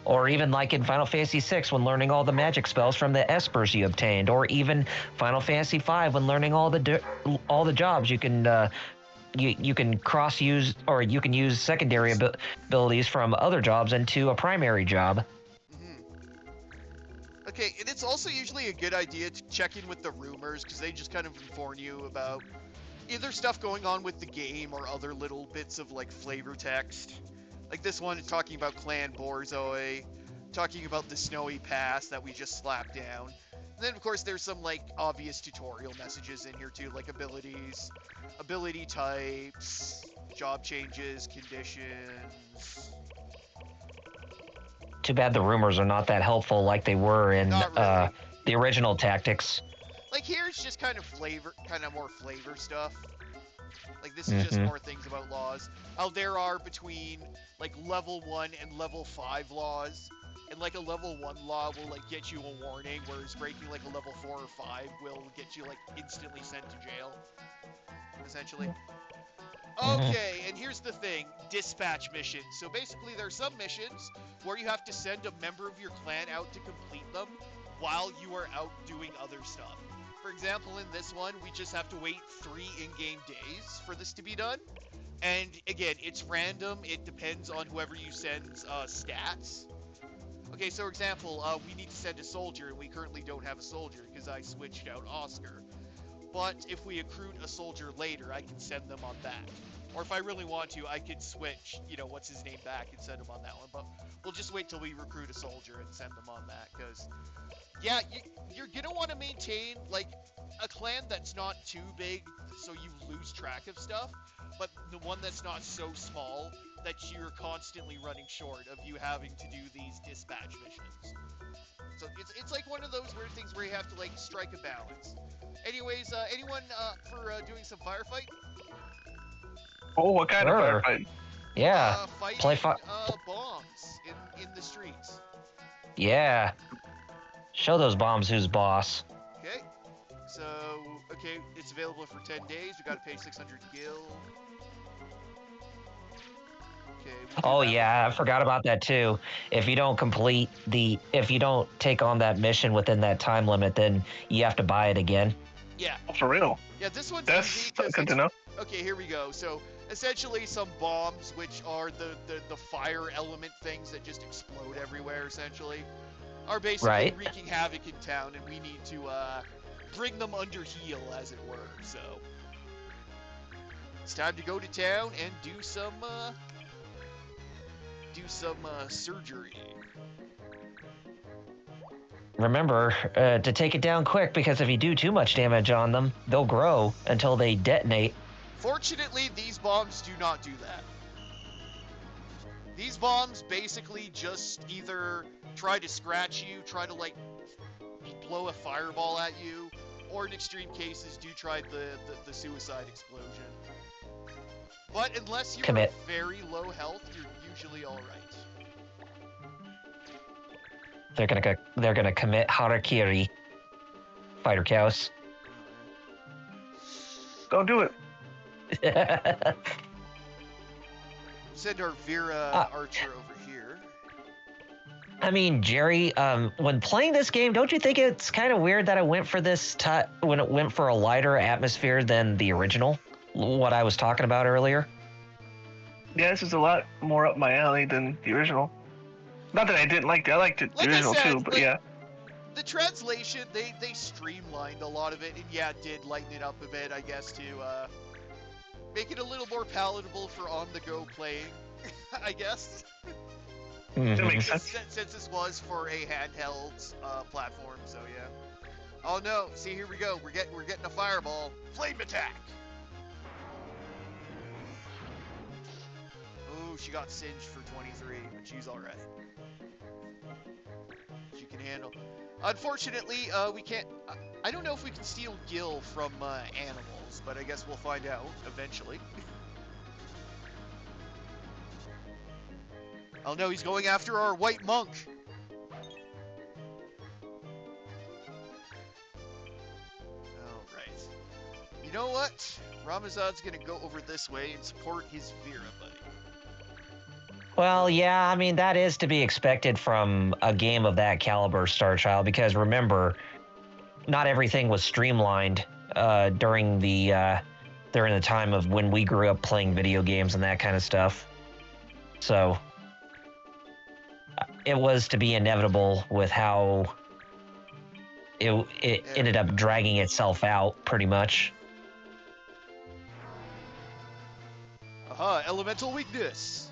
Or even like in Final Fantasy VI when learning all the magic spells from the Espers you obtained. Or even Final Fantasy V when learning all the jobs you can... You can cross-use, or you can use secondary abilities from other jobs into a primary job. Okay, and it's also usually a good idea to check in with the rumors, because they just kind of inform you about either stuff going on with the game or other little bits of, like, flavor text. Like this one is talking about Clan Borzoi, talking about the Snowy Pass that we just slapped down. And then, of course, there's some, like, obvious tutorial messages in here, too, like abilities, ability types, job changes, conditions... Too bad the rumors are not that helpful like they were in really. the original Tactics. Like here's just kind of more flavor stuff. Like this is just more things about laws. How there are between like level 1 and level 5 laws, and and like a level 1 law will like get you a warning, whereas breaking like a level 4 or 5 will get you like instantly sent to jail, essentially. Okay, and here's the thing, dispatch missions. So basically there's some missions where you have to send a member of your clan out to complete them while you are out doing other stuff. For example, in this one, we just have to wait 3 in-game days for this to be done. And again, it's random. It depends on whoever you send's stats. Okay, so for example, we need to send a soldier, and we currently don't have a soldier because I switched out Oscar. But if we accrued a soldier later, I can send them on that. Or if I really want to, I could switch, what's his name back and send him on that one. But we'll just wait till we recruit a soldier and send them on that, because, yeah, you're going to want to maintain, like, a clan that's not too big so you lose track of stuff, but the one that's not so small that you're constantly running short of you having to do these dispatch missions. So it's like one of those weird things where you have to like strike a balance. Anyways, anyone for doing some firefight? Oh, what kind of Sure. firefight? Yeah. Fighting bombs in the streets. Yeah. Show those bombs who's boss. Okay. So, okay, it's available for 10 days. We gotta pay 600 gil. Okay. Oh yeah, I forgot about that too. If you don't take on that mission within that time limit, then you have to buy it again. Yeah. Oh, for real? Yeah, this one's That's easy because good to know. Okay, here we go. So essentially, some bombs, which are the fire element things that just explode everywhere, essentially, are basically wreaking havoc in town, and we need to bring them under heel, as it were. So it's time to go to town and do some surgery. Remember to take it down quick, because if you do too much damage on them, they'll grow until they detonate. Fortunately, these bombs do not do that. These bombs basically just either try to scratch you, try to like blow a fireball at you, or in extreme cases do try the suicide explosion. But unless you're at very low health, you're usually all right. They're gonna commit harakiri. Fighter cows. Don't do it. Send our Vera Archer over here. I mean, Jerry, when playing this game, don't you think it's kind of weird that I went for when it went for a lighter atmosphere than the original? What I was talking about earlier? Yeah, this is a lot more up my alley than the original. Not that I didn't like it. I liked the original too, but yeah. The translation, they streamlined a lot of it, and yeah, did lighten it up a bit, I guess, to make it a little more palatable for on-the-go playing, I guess. That makes sense. Since this was for a handheld platform, so yeah. Oh no! See, here we go. We're getting a fireball. Flame attack. Oh, she got singed for 23, but she's all right. She can handle. Unfortunately, we can't. I don't know if we can steal gil from animals, but I guess we'll find out eventually. Oh no, he's going after our white monk. Alright. You know what? Ramazan's gonna go over this way and support his Vera buddy. Well, yeah, I mean, that is to be expected from a game of that caliber, Starchild, because remember, not everything was streamlined during the time of when we grew up playing video games and that kind of stuff. So it was to be inevitable with how it ended up dragging itself out, pretty much. Aha, elemental weakness.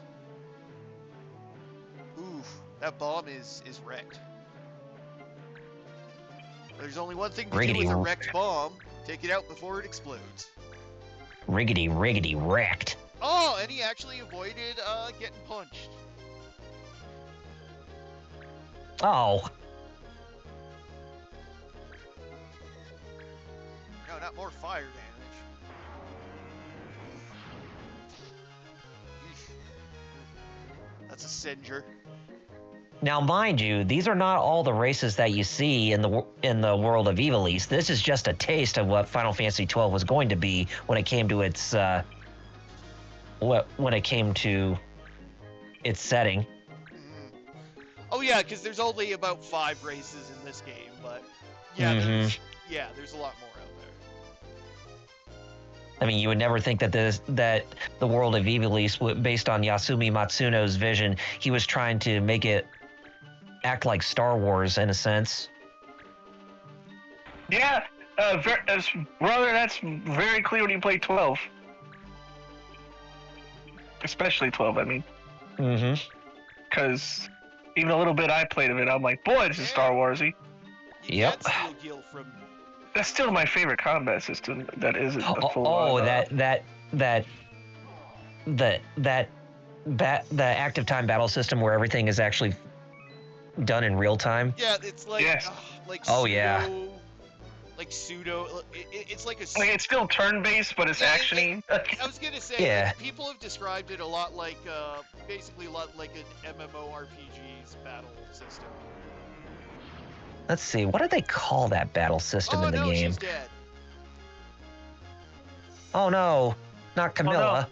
Oof, that bomb is wrecked. There's only one thing to do with a wrecked bomb. Take it out before it explodes. Riggedy wrecked. Oh, and he actually avoided getting punched. Oh. No, not more fire damage. Eesh. That's a Singer. Now, mind you, these are not all the races that you see in the world of Ivalice. This is just a taste of what Final Fantasy XII was going to be when it came to its when it came to its setting. Oh yeah, because there's only about 5 races in this game, but yeah, there's a lot more out there. I mean, you would never think that the world of Ivalice, based on Yasumi Matsuno's vision, he was trying to make it act like Star Wars in a sense. Yeah, brother, that's very clear when you play 12. Especially 12, I mean. Because even a little bit I played of it, I'm like, boy, this is Star Warsy. You Yep. get Steel Gill from... That's still my favorite combat system that isn't a full the active time battle system where everything is actually done in real time. Yeah, it's like... Yes. Like Oh, pseudo, yeah. Like pseudo... It's like a... Like, it's still turn-based, but it's action-y. I was gonna say, Yeah. like, people have described it a lot like, basically a lot like an MMORPG's battle system. Let's see, what do they call that battle system in the no, game? she's dead. Oh no, not Camilla.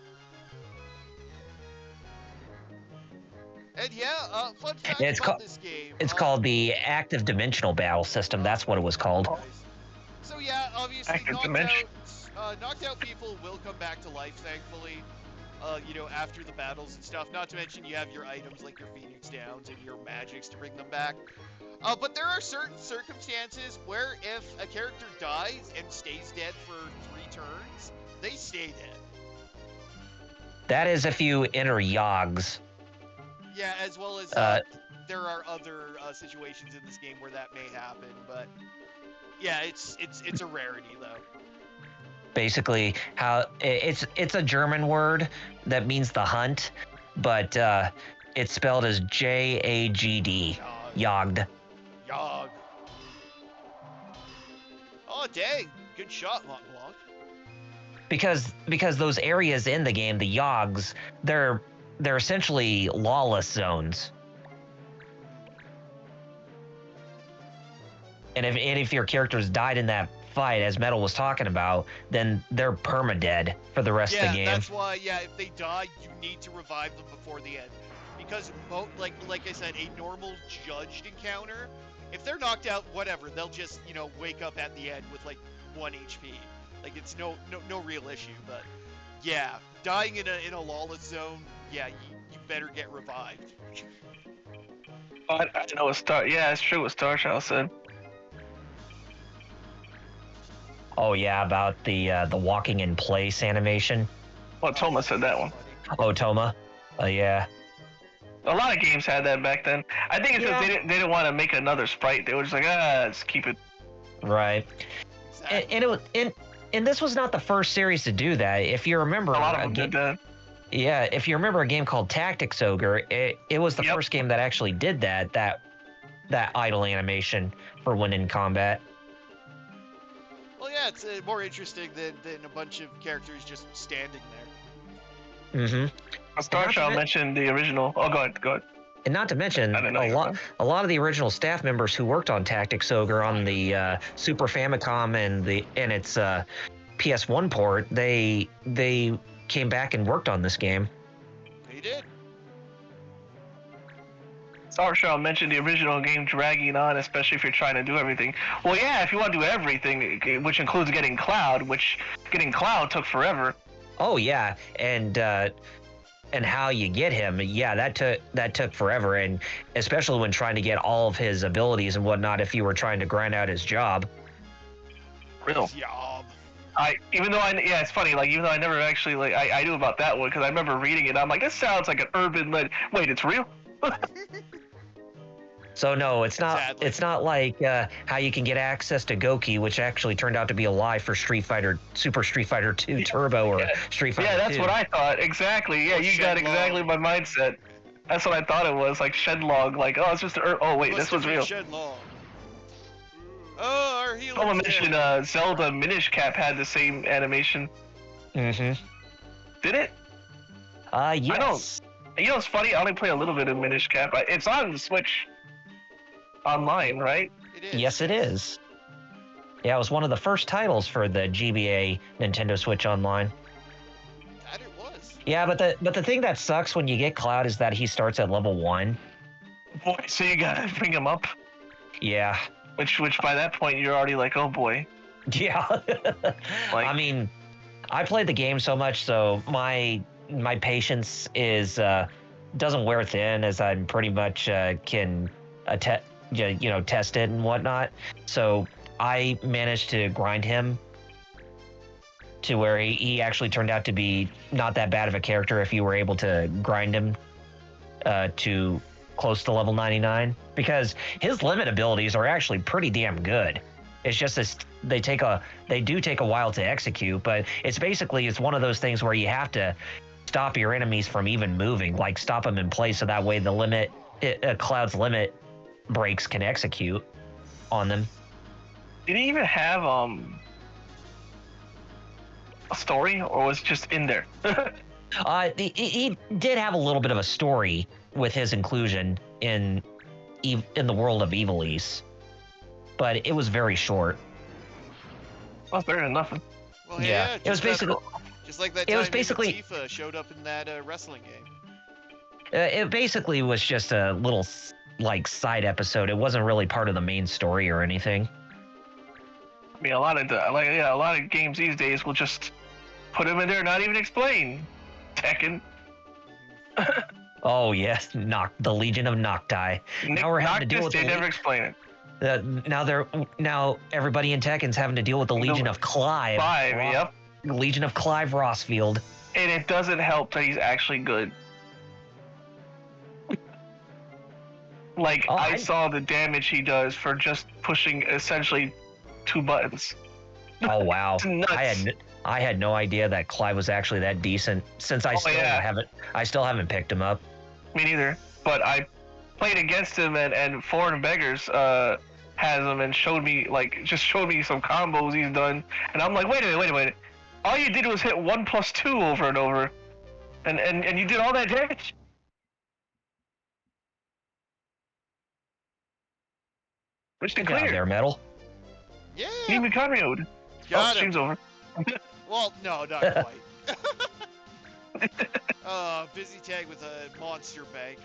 And yeah, fun fact It's about this game. It's called the active dimensional battle system. That's what it was called. So yeah, obviously knocked out people will come back to life, thankfully. You know, after the battles and stuff. Not to mention you have your items like your Phoenix Downs and your magics to bring them back. But there are certain circumstances where if a character dies and stays dead for 3 turns, they stay dead. That is if you enter Yogs. Yeah, as well as there are other situations in this game where that may happen, but yeah, it's a rarity though. Basically, how it's a German word that means the hunt, but it's spelled as Jagd. Jagd. Yog. Oh dang, good shot, Long. Because those areas in the game, the Yogs, they're essentially lawless zones. And if your characters died in that fight, as Metal was talking about, then they're permadead for the rest of the game. Yeah, that's why. Yeah, if they die, you need to revive them before the end, because like I said, a normal judged encounter, if they're knocked out, whatever, they'll just wake up at the end with like 1 HP. Like it's no real issue. But yeah, dying in a lawless zone, yeah, you better get revived. I know what Star. Yeah, it's true what Star Child said. Oh yeah, about the walking in place animation. Well, Toma said that one. Oh, Toma. Yeah. A lot of games had that back then. I think it's because they didn't want to make another sprite. They were just like, let's keep it. Right. Exactly. And this was not the first series to do that. If you remember, A lot of them did that. Yeah, if you remember a game called Tactics Ogre, it was the first game that actually did that idle animation for when in combat. Well, yeah, it's more interesting than a bunch of characters just standing there. Mm-hmm. Star Child mentioned the original. Oh, go ahead. And not to mention, a lot of the original staff members who worked on Tactics Ogre on the Super Famicom and its PS1 port, they came back and worked on this game. They did. Star Child mentioned the original game dragging on, especially if you're trying to do everything. Well, yeah, if you want to do everything, which includes getting Cloud, which getting Cloud took forever. Oh yeah, and how you get him, yeah, that took forever, and especially when trying to get all of his abilities and whatnot. If you were trying to grind out his job. Real. Job. It's funny. Like, even though I never actually I knew about that one because I remember reading it. I'm like, this sounds like an urban legend. Wait, it's real. So no, it's not. Sadly. It's not like how you can get access to Goki, which actually turned out to be a lie for Super Street Fighter 2 Turbo or Street Fighter 2. Yeah, that's what I thought. Exactly. Yeah, you got exactly my mindset. That's what I thought it was. Like Shenlong. Like, oh, it's just oh wait, this was real. Shenlong. Oh, our healing. Someone mentioned Zelda Minish Cap had the same animation. Mm-hmm. Did it? Yes. You know, it's funny. I only play a little bit of Minish Cap. It's on the Switch online, right? It is. Yes, it is. Yeah, it was one of the first titles for the GBA Nintendo Switch Online. That it was. Yeah, but the thing that sucks when you get Cloud is that he starts at level 1. Boy, so you gotta bring him up. Yeah. Which by that point you're already like, oh boy. Yeah. Like, I mean, I played the game so much, so my patience is doesn't wear thin, as I'm pretty much can test it and whatnot. So I managed to grind him to where he actually turned out to be not that bad of a character if you were able to grind him to close to level 99, because his limit abilities are actually pretty damn good. It's just this, they do take a while to execute, but it's one of those things where you have to stop your enemies from even moving, like stop them in place, so that way the Cloud's limit breaks can execute on them. did he even have a story, or was it just in there? He did have a little bit of a story with his inclusion in the world of Evilise, but it was very short. Well, better than nothing. Well, Yeah, it was basically just like that. it was time basically Tifa showed up in that wrestling game. it basically was just a little like side episode. It wasn't really part of the main story or anything. I mean, a lot of games these days will just put him in there, not even explain. Tekken. Oh yes, the Legion of Noctai. Now we're having to deal with they never explain it. Now everybody in Tekken's having to deal with the Legion of Clive. Yep. Legion of Clive Rossfield. And it doesn't help that he's actually good. Like, I saw the damage he does for just pushing essentially 2 buttons. Oh wow! It's nuts. I had no idea that Clive was actually that decent. Since I still haven't picked him up. Me neither. But I played against him, and Foreign Beggars has him and showed me some combos he's done, and I'm like, wait a minute. All you did was hit 1+2 over and over, and you did all that damage. Mission Good job clear. there, Metal. Yeah. Even Conrad. Got him. Stream's over. Well, no, not quite. Busy tag with a monster bank.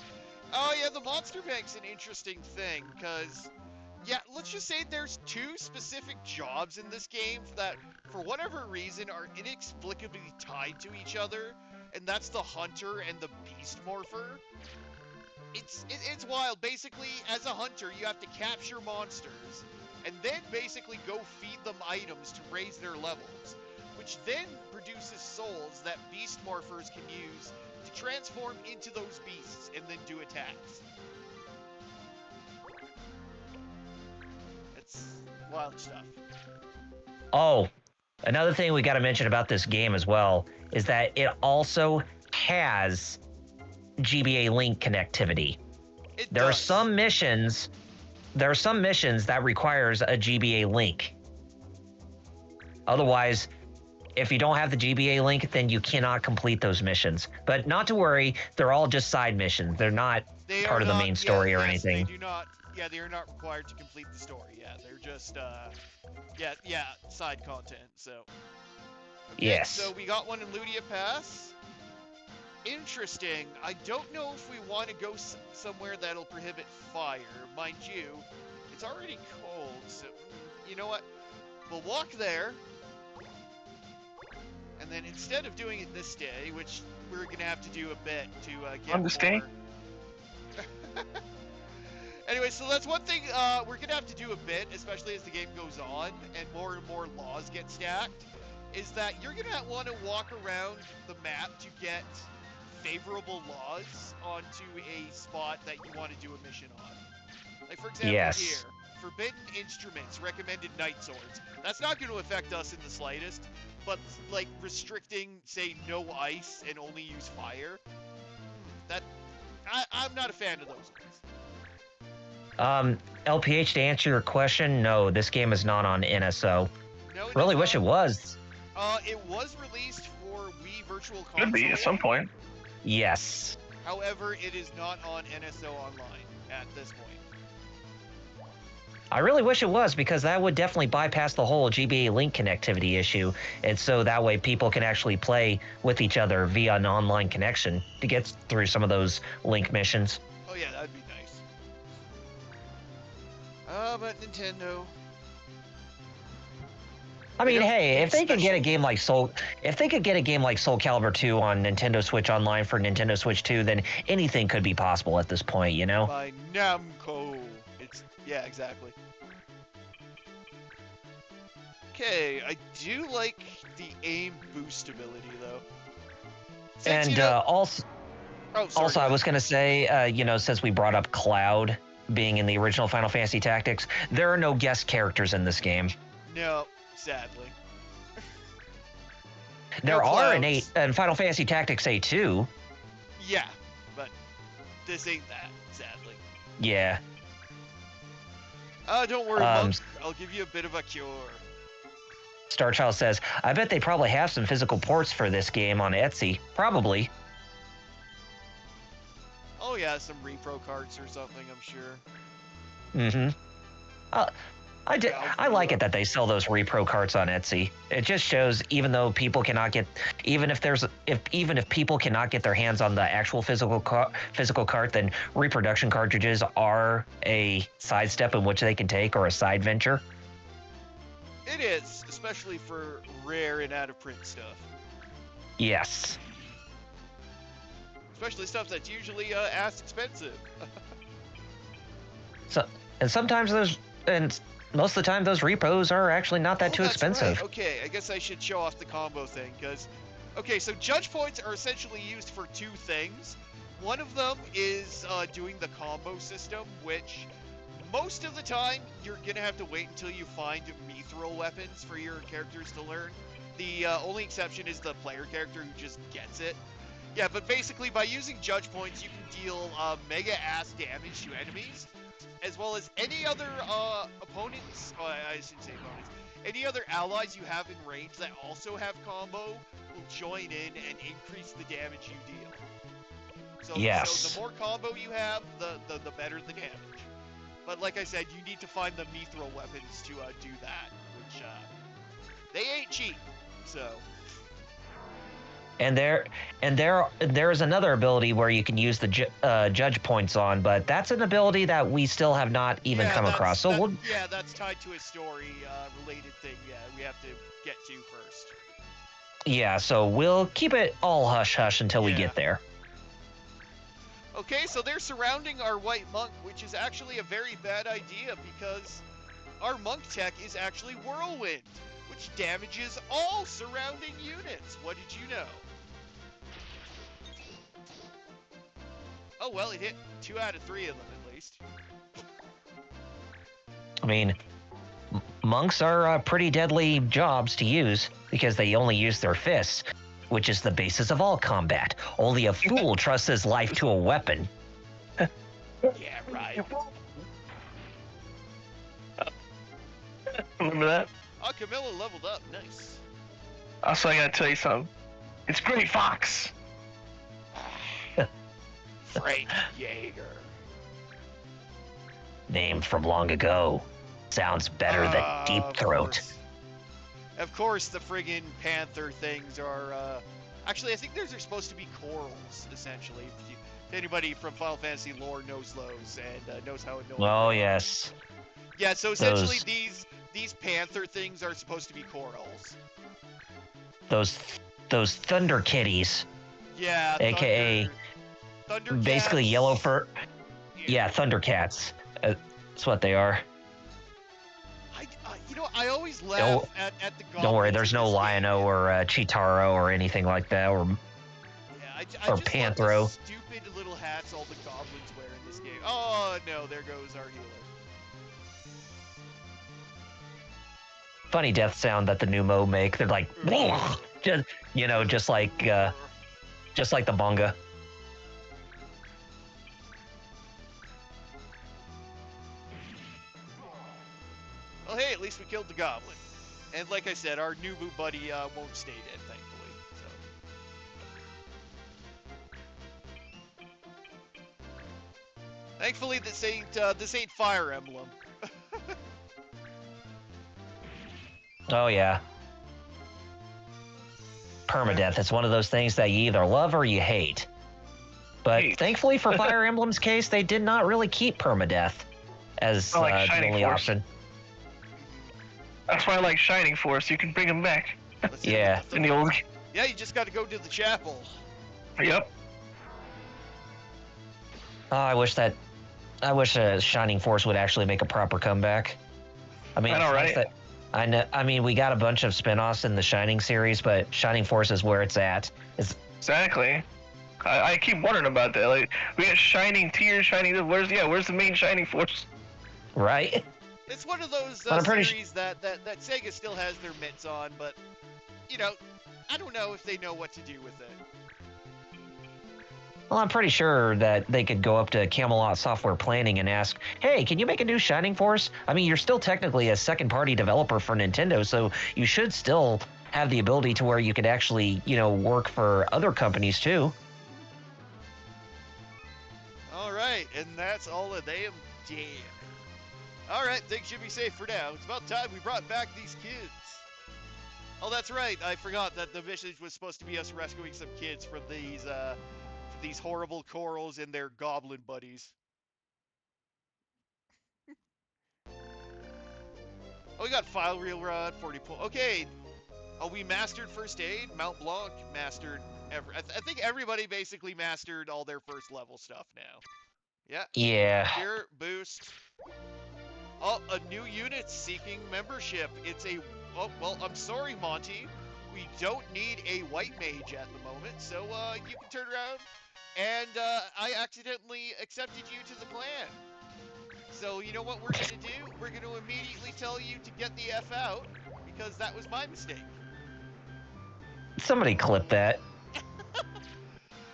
Oh yeah, the monster bank's an interesting thing, because, yeah, let's just say there's 2 specific jobs in this game that, for whatever reason, are inexplicably tied to each other, and that's the hunter and the beast morpher. It's wild. Basically, as a hunter, you have to capture monsters, and then basically go feed them items to raise their levels, which then produces souls that beast morphers can use to transform into those beasts and then do attacks. It's wild stuff. Oh, another thing we got to mention about this game as well is that it also has GBA Link connectivity. There are some missions that requires a GBA Link. Otherwise, if you don't have the GBA Link, then you cannot complete those missions. But not to worry, they're all just side missions. They're not part of the main story or anything. They do not. Yeah, they are not required to complete the story. Yeah, they're just side content. So. Okay, Yes. So we got one in Ludia Pass. Interesting. I don't know if we want to go somewhere that'll prohibit fire. Mind you, it's already cold, so you know what? We'll walk there, and then instead of doing it this day, which we're gonna have to do a bit to get On this day? Anyway, so that's one thing we're gonna have to do a bit, especially as the game goes on and more laws get stacked, is that you're gonna want to walk around the map to get favorable laws onto a spot that you want to do a mission on. Like, for example, here, forbidden instruments, recommended night swords. That's not going to affect us in the slightest, but, like, restricting, say, no ice and only use fire, I'm not a fan of those ones. LPH, to answer your question, no, this game is not on NSO. No, really wish it was. It was released for Wii Virtual Console. Could be at some point. Yes. However, it is not on NSO Online at this point. I really wish it was, because that would definitely bypass the whole GBA link connectivity issue, and so that way people can actually play with each other via an online connection to get through some of those link missions. Oh yeah, that'd be nice. But Nintendo. I mean, hey, if they could get a special. game like Soul Calibur 2 on Nintendo Switch Online for Nintendo Switch 2, then anything could be possible at this point, you know? By Namco. Yeah, exactly. Okay, I do like the aim boost ability though. Since, And oh, sorry, also, go I ahead. was going to say, since we brought up Cloud being in the original Final Fantasy Tactics, there are no guest characters in this game. No, sadly. There No are Clouds. in Final Fantasy Tactics A2. Yeah, but this ain't that, sadly. Yeah. Don't worry, Monk. I'll give you a bit of a cure. Starchild says, I bet they probably have some physical ports for this game on Etsy. Probably. Oh yeah, some repro cards or something, I'm sure. Mm-hmm. I like it that they sell those repro carts on Etsy. It just shows, even though people cannot get, even if people cannot get their hands on the actual physical cart, then reproduction cartridges are a sidestep in which they can take, or a side venture. It is, especially for rare and out of print stuff. Yes. Especially stuff that's usually ass expensive. And most of the time those repos are actually not that too that's expensive. Right. Okay, I guess I should show off the combo thing, because... Okay, so judge points are essentially used for two things. One of them is doing the combo system, which most of the time you're going to have to wait until you find mithril weapons for your characters to learn. The only exception is the player character who just gets it. Yeah, but basically by using judge points, you can deal mega ass damage to enemies, as well as any other opponents, I shouldn't say opponents, any other allies you have in range that also have combo will join in and increase the damage you deal. So the more combo you have, the better the damage. But like I said, you need to find the mithril weapons to do that, which they ain't cheap, so... And there is another ability where you can use the judge points on, but that's an ability that we still have not even come across. So that's tied to a story related thing. Yeah, we have to get to first. Yeah, so we'll keep it all hush hush until we get there. Okay, so they're surrounding our white monk, which is actually a very bad idea because our monk tech is actually whirlwind, which damages all surrounding units. What did you know? Oh, well, it hit 2 out of 3 of them, at least. I mean, monks are pretty deadly jobs to use because they only use their fists, which is the basis of all combat. Only a fool trusts his life to a weapon. Yeah, right. Remember that? Oh, Camilla leveled up. Nice. Also, I gotta tell you something. It's Great Fox. Frank Jaeger. Name from long ago. Sounds better than Deep Throat. Of course, the friggin' panther things are, actually, I think those are supposed to be corals, essentially. If anybody from Final Fantasy lore knows those and knows how annoying. Oh, yes. Yeah, so essentially these panther things are supposed to be corals. Those thunder kitties. Yeah, AKA Thundercats. Basically yellow fur. Yeah, Thundercats. That's what they are. I always laugh at the goblins. Don't worry, there's no Lion-O or Chitaro or anything like that, or I or just Panthro. love the stupid little hats all the goblins wear in this game. Oh no, there goes our healer. Funny death sound that the new Mo make. They're like, just like the manga. Well, hey, at least we killed the goblin. And like I said, our new boot buddy won't stay dead, thankfully. Thankfully, this ain't Fire Emblem. Oh yeah. Permadeath. It's one of those things that you either love or you hate. But Hate. thankfully for Fire Emblem's case, they did not really keep permadeath as I like the Shining only Force. option. That's why I like Shining Force. You can bring him back Let's hit Yeah. him with in the old. yeah, you just got to go to the chapel. Yep. Oh, I wish Shining Force would actually make a proper comeback. I mean, I know, it's nice right? that I mean, we got a bunch of spin-offs in the Shining series, but Shining Force is where it's at. It's Exactly. I keep wondering about that. Like, we got Shining Tears, Shining. Where's the main Shining Force? right. It's one of those But I'm pretty series that Sega still has their mitts on, but you know, I don't know if they know what to do with it. Well, I'm pretty sure that they could go up to Camelot Software Planning and ask, "Hey, can you make a new Shining Force?" I mean, you're still technically a second-party developer for Nintendo, so you should still have the ability to where you could actually, work for other companies too. All right, and that's all of them dead. All right, things should be safe for now. It's about time we brought back these kids. Oh, that's right. I forgot that the mission was supposed to be us rescuing some kids from these horrible corals and their goblin buddies. Oh, we got file reel rod, 40 pull. Okay. Oh, we mastered first aid. Mount Blanc mastered. I think everybody basically mastered all their first level stuff now. Yeah. Yeah. Cure, boost. Oh, a new unit seeking membership. It's a. Oh, well, I'm sorry, Monty. We don't need a white mage at the moment, so you can turn around. And I accidentally accepted you to the clan. So you know what we're gonna do? We're gonna immediately tell you to get the F out because that was my mistake. Somebody clip that.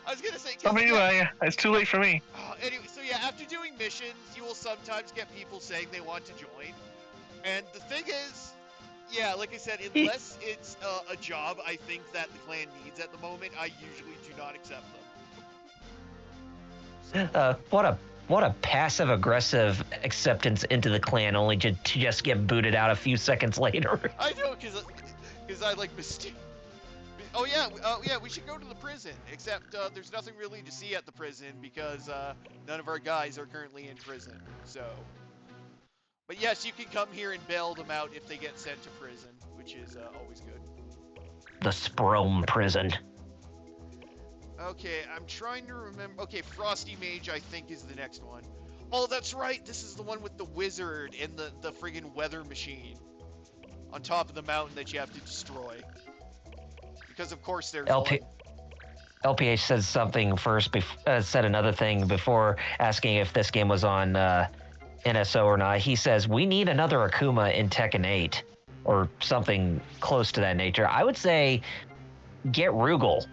I was gonna say. Somebody, it's too late for me. Anyway, so yeah, after doing missions, you will sometimes get people saying they want to join. And the thing is, yeah, like I said, unless it's a job I think that the clan needs at the moment, I usually do not accept them. What a passive aggressive acceptance into the clan, only to just get booted out a few seconds later. I know, because I like mistake. Oh yeah, we should go to the prison. Except there's nothing really to see at the prison because none of our guys are currently in prison. So, but yes, you can come here and bail them out if they get sent to prison, which is always good. The Sprome prison. Okay, I'm trying to remember. Okay, Frosty Mage, I think, is the next one. Oh, that's right. This is the one with the wizard and the friggin' weather machine on top of the mountain that you have to destroy. Because of course there's LPH said something first. Said another thing before asking if this game was on NSO or not. He says we need another Akuma in Tekken 8 or something close to that nature. I would say get Rugal.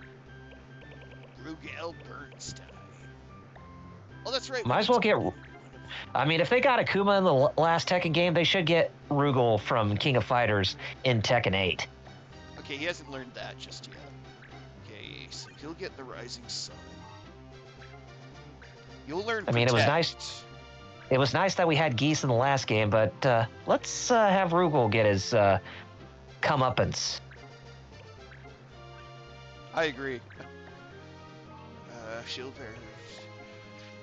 Rugal Bernstein. Oh, that's right. Might as well get. I mean, if they got Akuma in the last Tekken game, they should get Rugal from King of Fighters in Tekken 8. Okay, he hasn't learned that just yet. Okay, so he'll get the Rising Sun. You'll learn. I mean, it was nice. It was nice that we had Geese in the last game, but let's have Rugal get his comeuppance. I agree. Shield bearers.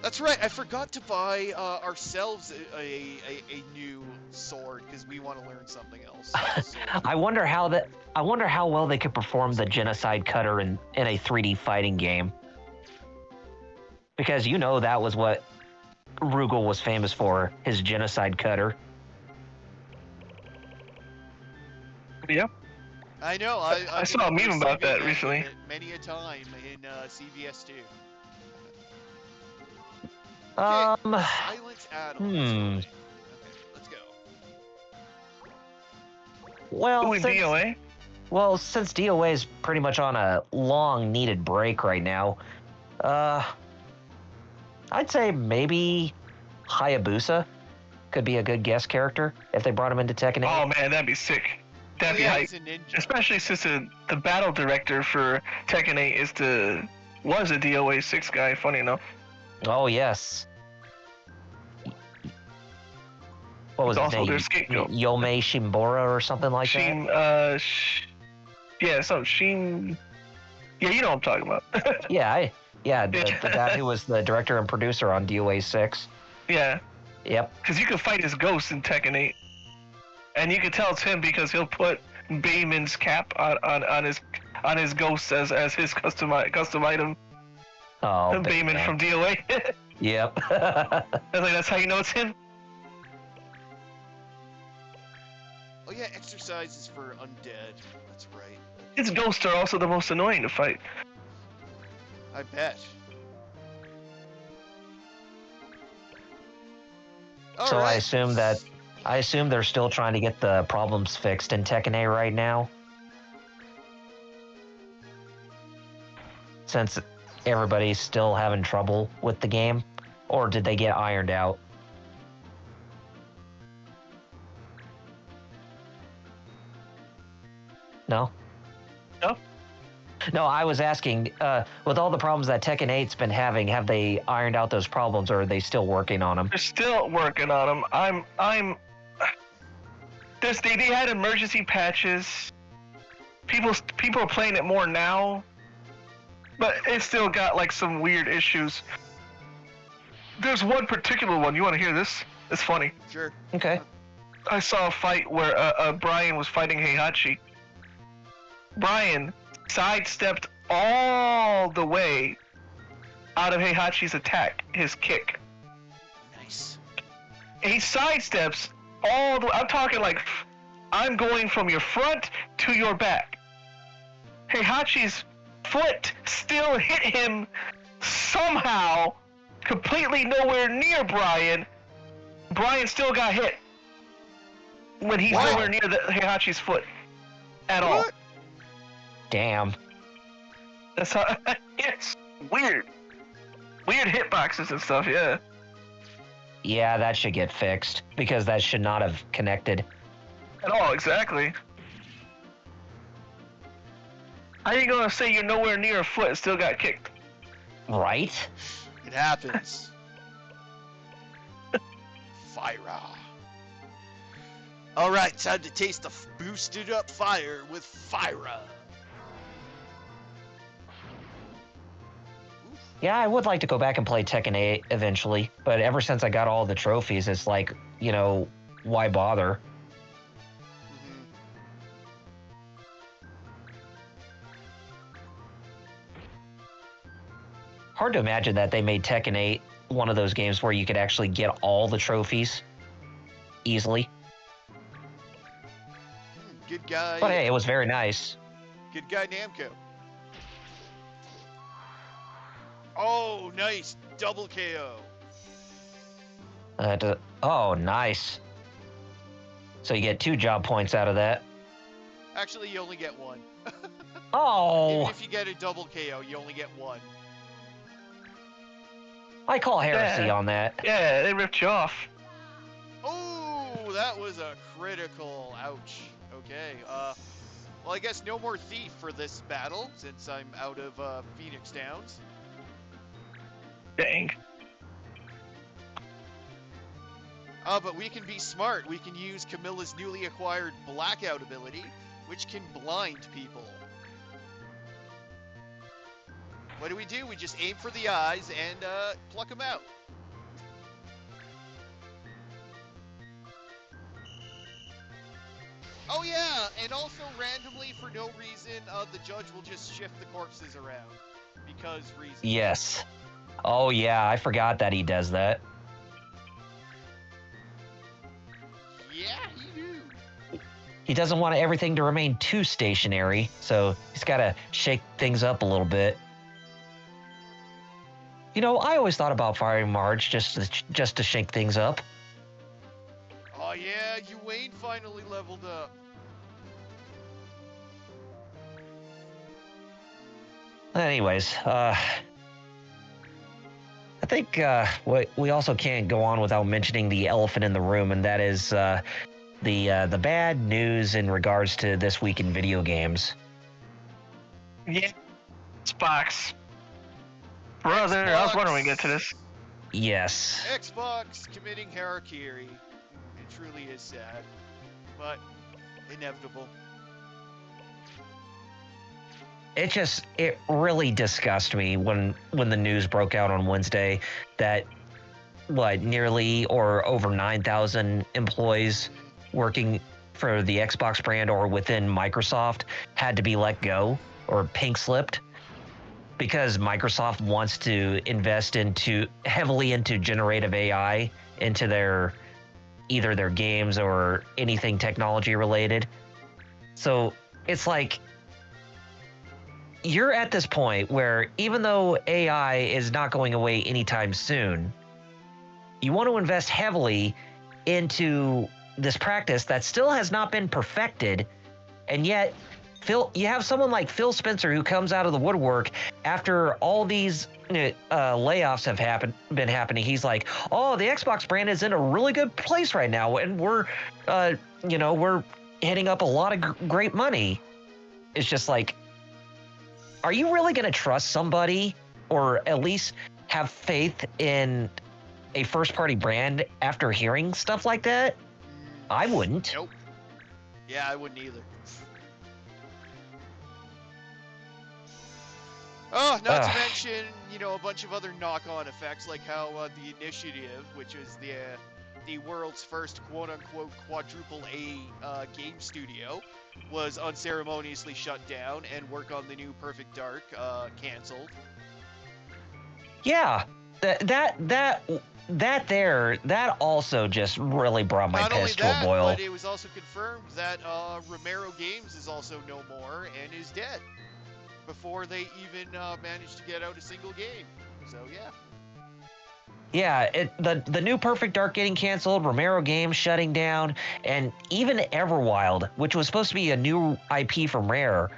That's right. I forgot to buy ourselves a new sword because we want to learn something else. I wonder how well they could perform the genocide cutter in a 3D fighting game. Because that was what Rugal was famous for, his genocide cutter. Yep. I know. I saw a meme about that recently. Many a time in CVS 2. Silence add-ons. Okay, let's go. Well, DOA? Well, since DOA is pretty much on a long-needed break right now, I'd say maybe Hayabusa could be a good guest character if they brought him into Tekken 8. Oh man, that'd be sick. That'd be hype. Especially since the battle director for Tekken 8 was a DOA 6 guy, funny enough. Oh, yes. What was It's his also name? their scapegoat. Yomei Shimbora or something like Sheen, that? yeah, so Sheen. Yeah, you know what I'm talking about. Yeah, the guy who was the director and producer on DOA 6. Yeah, Yep. because you can fight his ghost in Tekken 8. And you can tell it's him because he'll put Bayman's cap on his ghost as his custom item. Oh, Bayman from DOA. Yep. I was like, that's how you know it's him? Oh yeah, exercises for undead. That's right. His ghosts are also the most annoying to fight. I bet. So All I right. assume they're still trying to get the problems fixed in Tekken 8 right now. Since everybody's still having trouble with the game, or did they get ironed out? No? No. No, I was asking, with all the problems that Tekken 8's been having, have they ironed out those problems, or are they still working on them? They're still working on them. They had emergency patches. People are playing it more now, but it's still got like some weird issues. There's one particular one. You want to hear this? It's funny. Sure. Okay. I saw a fight where Brian was fighting Heihachi. Brian sidestepped all the way out of Heihachi's attack, his kick. Nice. He sidesteps all the way. I'm talking like, I'm going from your front to your back. Heihachi's foot still hit him somehow, completely nowhere near Brian. Brian still got hit when he's Wow. nowhere near Heihachi's foot at all. What? Damn. That's how it's weird. Weird hitboxes and stuff, yeah. Yeah, that should get fixed, because that should not have connected. At all, exactly. How you gonna say you're nowhere near a foot and still got kicked? Right? It happens. Fire. All right, time to taste the boosted up fire with Fira. Yeah, I would like to go back and play Tekken 8 eventually, but ever since I got all the trophies, it's like, why bother? Mhm. Hard to imagine that they made Tekken 8 one of those games where you could actually get all the trophies easily. Good guy. But hey, it was very nice. Good guy Namco. Oh, nice. Double KO. Oh, nice. So you get 2 job points out of that. Actually, you only get one. Even Oh, if you get a double KO, you only get one. I call heresy Yeah. on that. Yeah, they ripped you off. Oh, that was a critical. Ouch. Okay. Well, I guess no more thief for this battle since I'm out of Phoenix Downs. Dang. But we can be smart. We can use Camilla's newly acquired blackout ability, which can blind people. What do? We just aim for the eyes and pluck them out. Oh yeah, and also randomly, for no reason, the judge will just shift the corpses around. Because reasons. Yes. Oh, yeah, I forgot that he does that. Yeah, he do. He doesn't want everything to remain too stationary, so he's got to shake things up a little bit. I always thought about firing Marge just to shake things up. Oh yeah, Wayne finally leveled up. Anyways, I think we also can't go on without mentioning the elephant in the room, and that is the bad news in regards to this week in video games. Yeah. Xbox. Brother, I was wondering when we get to this. Yes. Xbox committing harakiri. truly is sad, but inevitable. It really disgusted me when the news broke out on Wednesday that nearly or over 9,000 employees working for the Xbox brand or within Microsoft had to be let go or pink slipped because Microsoft wants to invest heavily into generative AI into either their games or anything technology related. So it's like you're at this point where even though AI is not going away anytime soon, you want to invest heavily into this practice that still has not been perfected, and yet you have someone like Phil Spencer who comes out of the woodwork after all these layoffs have been happening. He's like, "Oh, the Xbox brand is in a really good place right now, and we're hitting up a lot of great money." It's just like, are you really going to trust somebody, or at least have faith in a first-party brand after hearing stuff like that? I wouldn't. Nope. Yeah, I wouldn't either. Oh, not to mention, a bunch of other knock-on effects, like how the Initiative, which is the world's first quote-unquote quadruple A game studio, was unceremoniously shut down, and work on the new Perfect Dark canceled. Yeah, that also just really brought my piss to a boil. But it was also confirmed that Romero Games is also no more and is dead before they even managed to get out a single game. So yeah. Yeah, the new Perfect Dark getting canceled, Romero Games shutting down, and even Everwild, which was supposed to be a new IP from Rare,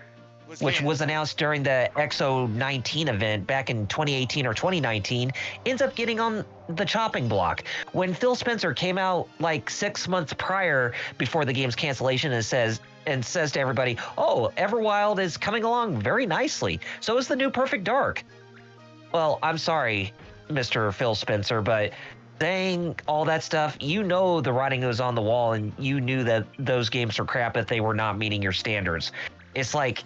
which was announced during the XO19 event back in 2018 or 2019, ends up getting on the chopping block. When Phil Spencer came out like 6 months prior before the game's cancellation and says to everybody, "Oh, Everwild is coming along very nicely. So is the new Perfect Dark." Well, I'm sorry, Mr. Phil Spencer, but saying all that stuff, the writing was on the wall, and you knew that those games were crap if they were not meeting your standards. It's like,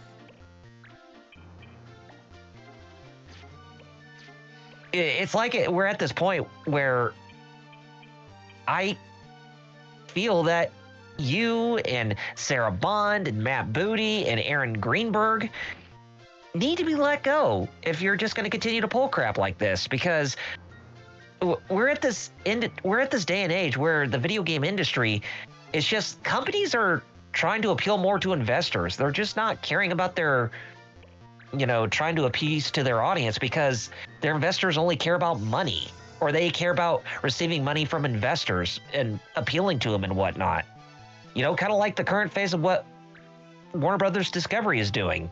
we're at this point where I feel that you and Sarah Bond and Matt Booty and Aaron Greenberg need to be let go if you're just going to continue to pull crap like this, because we're at this day and age where the video game industry is just, companies are trying to appeal more to investors. They're just not caring about their trying to appease to their audience, because their investors only care about money, or they care about receiving money from investors and appealing to them and whatnot. Kind of like the current phase of what Warner Brothers Discovery is doing,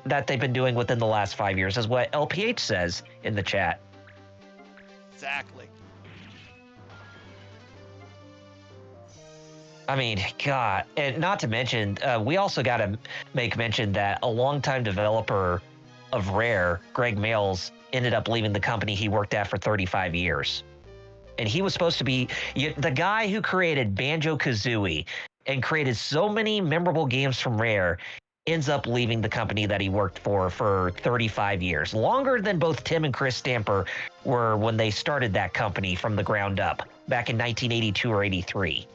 that they've been doing within the last 5 years, is what LPH says in the chat. Exactly. I mean, God, and not to mention, we also got to make mention that a longtime developer of Rare, Greg Mails, ended up leaving the company he worked at for 35 years. And he was supposed to be the guy who created Banjo-Kazooie and created so many memorable games from Rare, ends up leaving the company that he worked for 35 years. Longer than both Tim and Chris Stamper were when they started that company from the ground up back in 1982 or 83.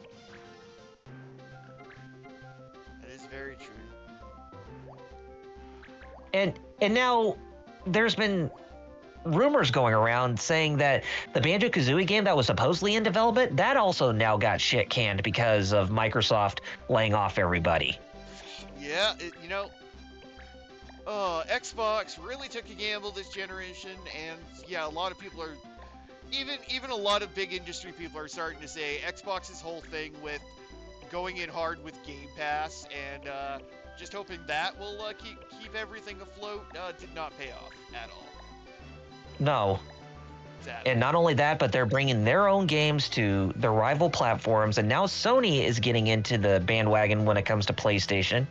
Very true. And now there's been rumors going around saying that the Banjo-Kazooie game that was supposedly in development, that also now got shit canned because of Microsoft laying off everybody. Yeah, Xbox really took a gamble this generation, and yeah, a lot of people are, even a lot of big industry people are starting to say Xbox's whole thing with going in hard with Game Pass and just hoping that will keep everything afloat did not pay off at all. No. Exactly. And not only that, but they're bringing their own games to the rival platforms, and now Sony is getting into the bandwagon when it comes to PlayStation.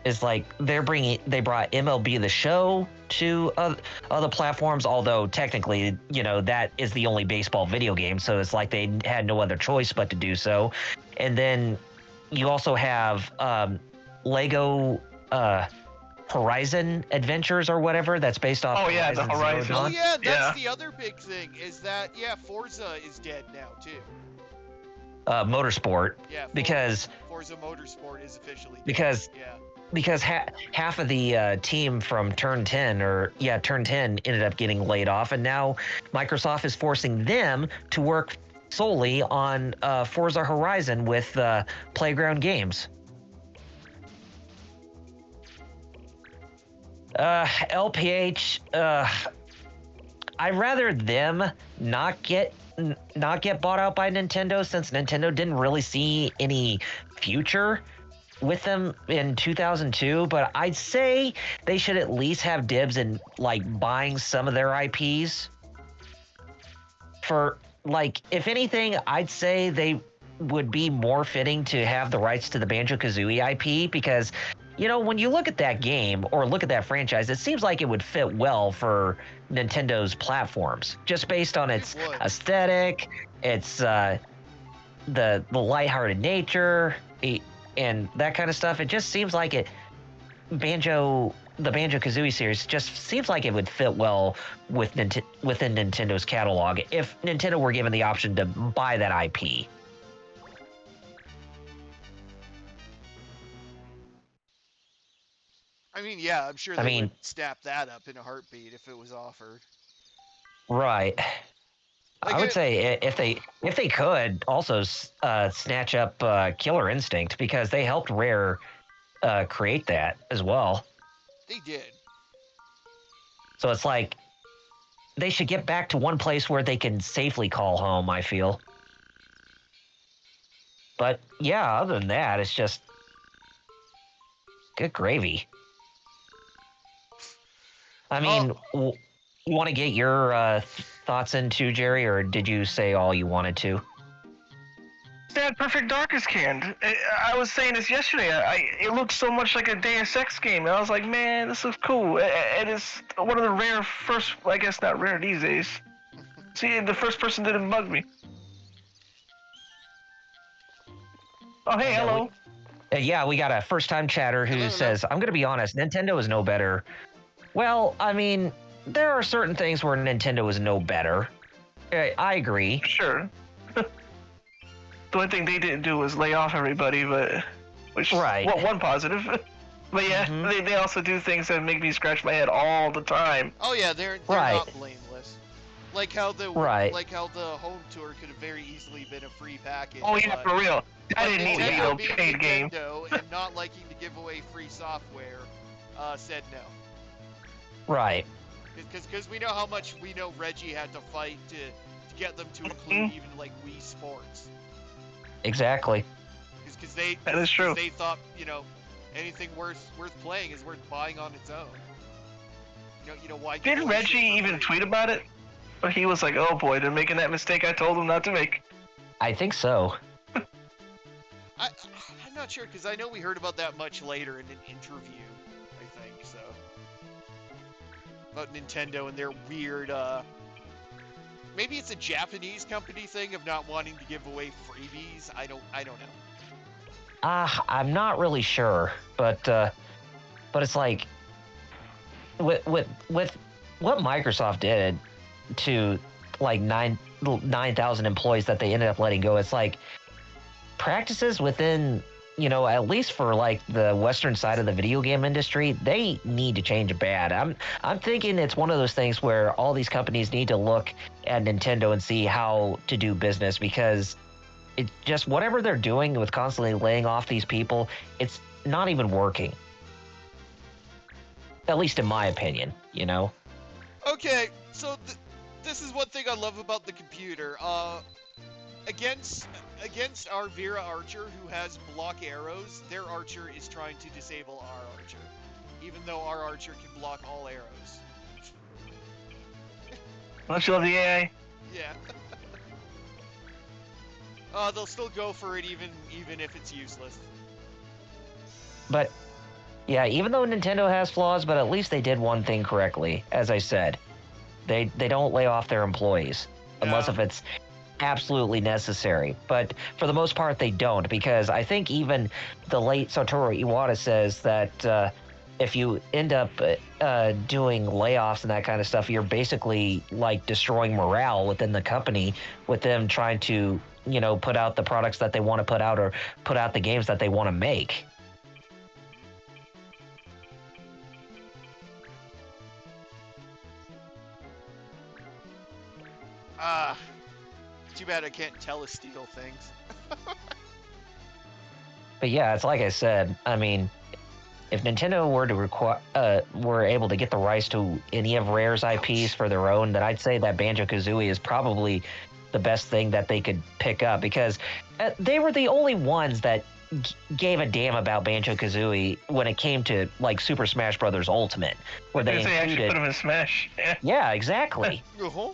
is like they brought MLB The Show to other platforms, although technically, that is the only baseball video game, so it's like they had no other choice but to do so. And then you also have Lego Horizon Adventures or whatever that's based off Oh, yeah, the Horizon Zero Horizon. Oh Dawn. yeah, that's Yeah. the other big thing is that Forza is dead now too. Motorsport, Yeah, because Forza Motorsport is officially dead. because yeah. because half of the team from Turn 10 ended up getting laid off, and now Microsoft is forcing them to work solely on Forza Horizon with Playground Games. LPH, I'd rather them not get bought out by Nintendo, since Nintendo didn't really see any future with them in 2002, but I'd say they should at least have dibs in like buying some of their IPs. For like, if anything, I'd say they would be more fitting to have the rights to the Banjo-Kazooie IP, because when you look at that game or look at that franchise, it seems like it would fit well for Nintendo's platforms, just based on its would. aesthetic, its the lighthearted nature, and that kind of stuff. It just seems like the Banjo-Kazooie series just seems like it would fit well within Nintendo's catalog if Nintendo were given the option to buy that IP. I mean, yeah, I'm sure they would snap that up in a heartbeat if it was offered. Right. Like I would say if they could also snatch up Killer Instinct, because they helped Rare create that as well. They did. So it's like they should get back to one place where they can safely call home, I feel. But yeah, other than that, it's just good gravy. I mean, you want to get your thoughts into, Jerry, or did you say all you wanted to? That Perfect Dark is canned. I was saying this yesterday. It looks so much like a Deus Ex game, and I was like, man, this is cool. It is one of the rare first, I guess not rare these days. See, the first person didn't bug me. Oh, hey, hello. Yeah, we got a first-time chatter who says, I'm going to be honest, Nintendo is no better. Well, I mean, there are certain things where Nintendo is no better. I agree. Sure. The only thing they didn't do was lay off everybody, which right. Well, one positive. But yeah, they also do things that make me scratch my head all the time. Oh yeah, they're not blameless. Like how the home tour could have very easily been a free package. Oh yeah, for real. That didn't need to be no paid game. And not liking to give away free software, said no. Right. Because we know how much Reggie had to fight to get them to include even like Wii Sports. Exactly. Because that is true. They thought anything worth playing is worth buying on its own. Why? Did Reggie even tweet about it? Or he was like, "Oh boy, they're making that mistake I told them not to make." I think so. I'm not sure, because I know we heard about that much later in an interview. I think so. About Nintendo and their weird. Maybe it's a Japanese company thing of not wanting to give away freebies. I don't know. I'm not really sure, but it's like with what Microsoft did to like 9,000 employees that they ended up letting go. It's like practices within, at least for like the Western side of the video game industry, they need to change bad. I'm thinking it's one of those things where all these companies need to look at Nintendo and see how to do business, because it just, whatever they're doing with constantly laying off these people, it's not even working. At least in my opinion, Okay, so this is one thing I love about the computer. Against our Vera Archer, who has block arrows, their Archer is trying to disable our Archer, even though our Archer can block all arrows. Don't you love the AI? Yeah. They'll still go for it even if it's useless. But Yeah, even though Nintendo has flaws, but at least they did one thing correctly. As I said, they don't lay off their employees unless No. if it's absolutely necessary. But for the most part, they don't, because I think even the late Satoru Iwata says that if you end up doing layoffs and that kind of stuff, you're basically like destroying morale within the company with them trying to, put out the products that they want to put out or put out the games that they want to make. Ah, too bad I can't telesteal things. But yeah, it's like I said. I mean, if Nintendo were to were able to get the rights to any of Rare's IPs for their own, then I'd say that Banjo-Kazooie is probably the best thing that they could pick up, because they were the only ones that gave a damn about Banjo-Kazooie when it came to like Super Smash Bros. Ultimate, where they They actually put included. him in Smash. Yeah. Yeah, exactly. Uh-huh.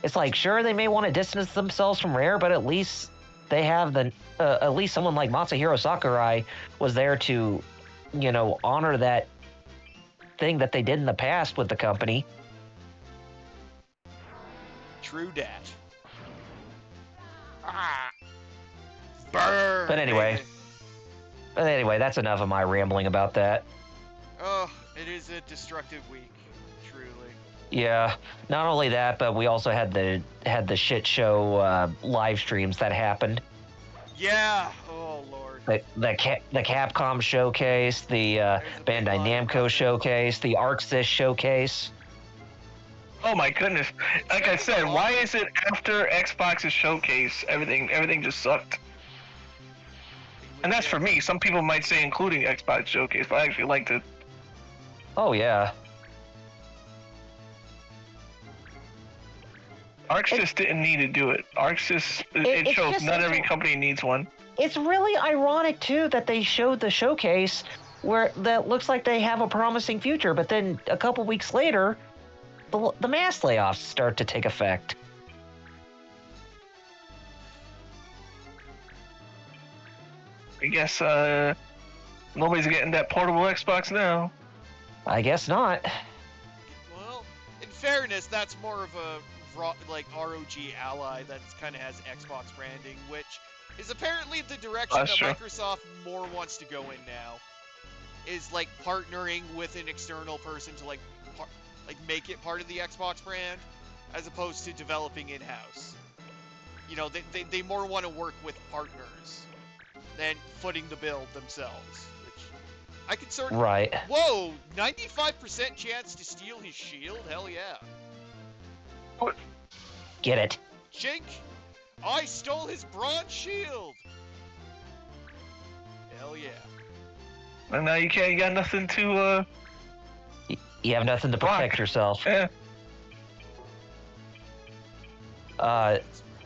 It's like, sure, they may want to distance themselves from Rare, but at least they have at least someone like Masahiro Sakurai was there to, honor that thing that they did in the past with the company. True dat. Ah. Burn. But anyway. baby. But anyway, that's enough of my rambling about that. Oh, it is a destructive week. Truly. Yeah, not only that, but we also had the shit show live streams that happened. Yeah. Oh lord. The Capcom showcase, the Bandai Namco showcase, the ArcSys showcase. Oh my goodness! Like I said, why is it after Xbox's showcase, everything just sucked? And that's for me. Some people might say including Xbox showcase, but I actually liked it. Oh yeah. ArcSys didn't need to do it. ArcSys, it shows just- not every company needs one. It's really ironic too that they showed the showcase where that looks like they have a promising future, but then a couple weeks later, the mass layoffs start to take effect. I guess nobody's getting that portable Xbox now. I guess not. Well, in fairness, that's more of a like ROG Ally that kind of has Xbox branding, which is apparently the direction That's that true. Microsoft more wants to go in now. Is like partnering with an external person to like make it part of the Xbox brand, as opposed to developing in-house. They more want to work with partners than footing the bill themselves, which I could sort of... Right. Whoa, 95% chance to steal his shield? Hell yeah. Get it. Chink, I stole his bronze shield! Hell yeah. And now you got nothing to You have nothing to protect block. yourself. Yeah.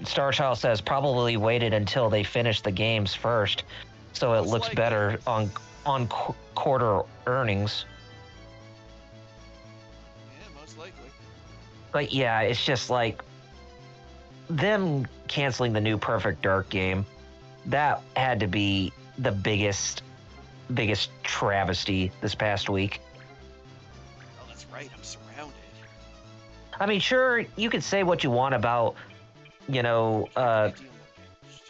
Starchild says probably waited until they finished the games first, so it Most looks likely. better on quarter earnings. Yeah, most likely. But yeah, it's just like them canceling the new Perfect Dark game. That had to be the biggest travesty this past week. Oh, that's right, I'm surrounded. I mean, sure, you could say what you want about,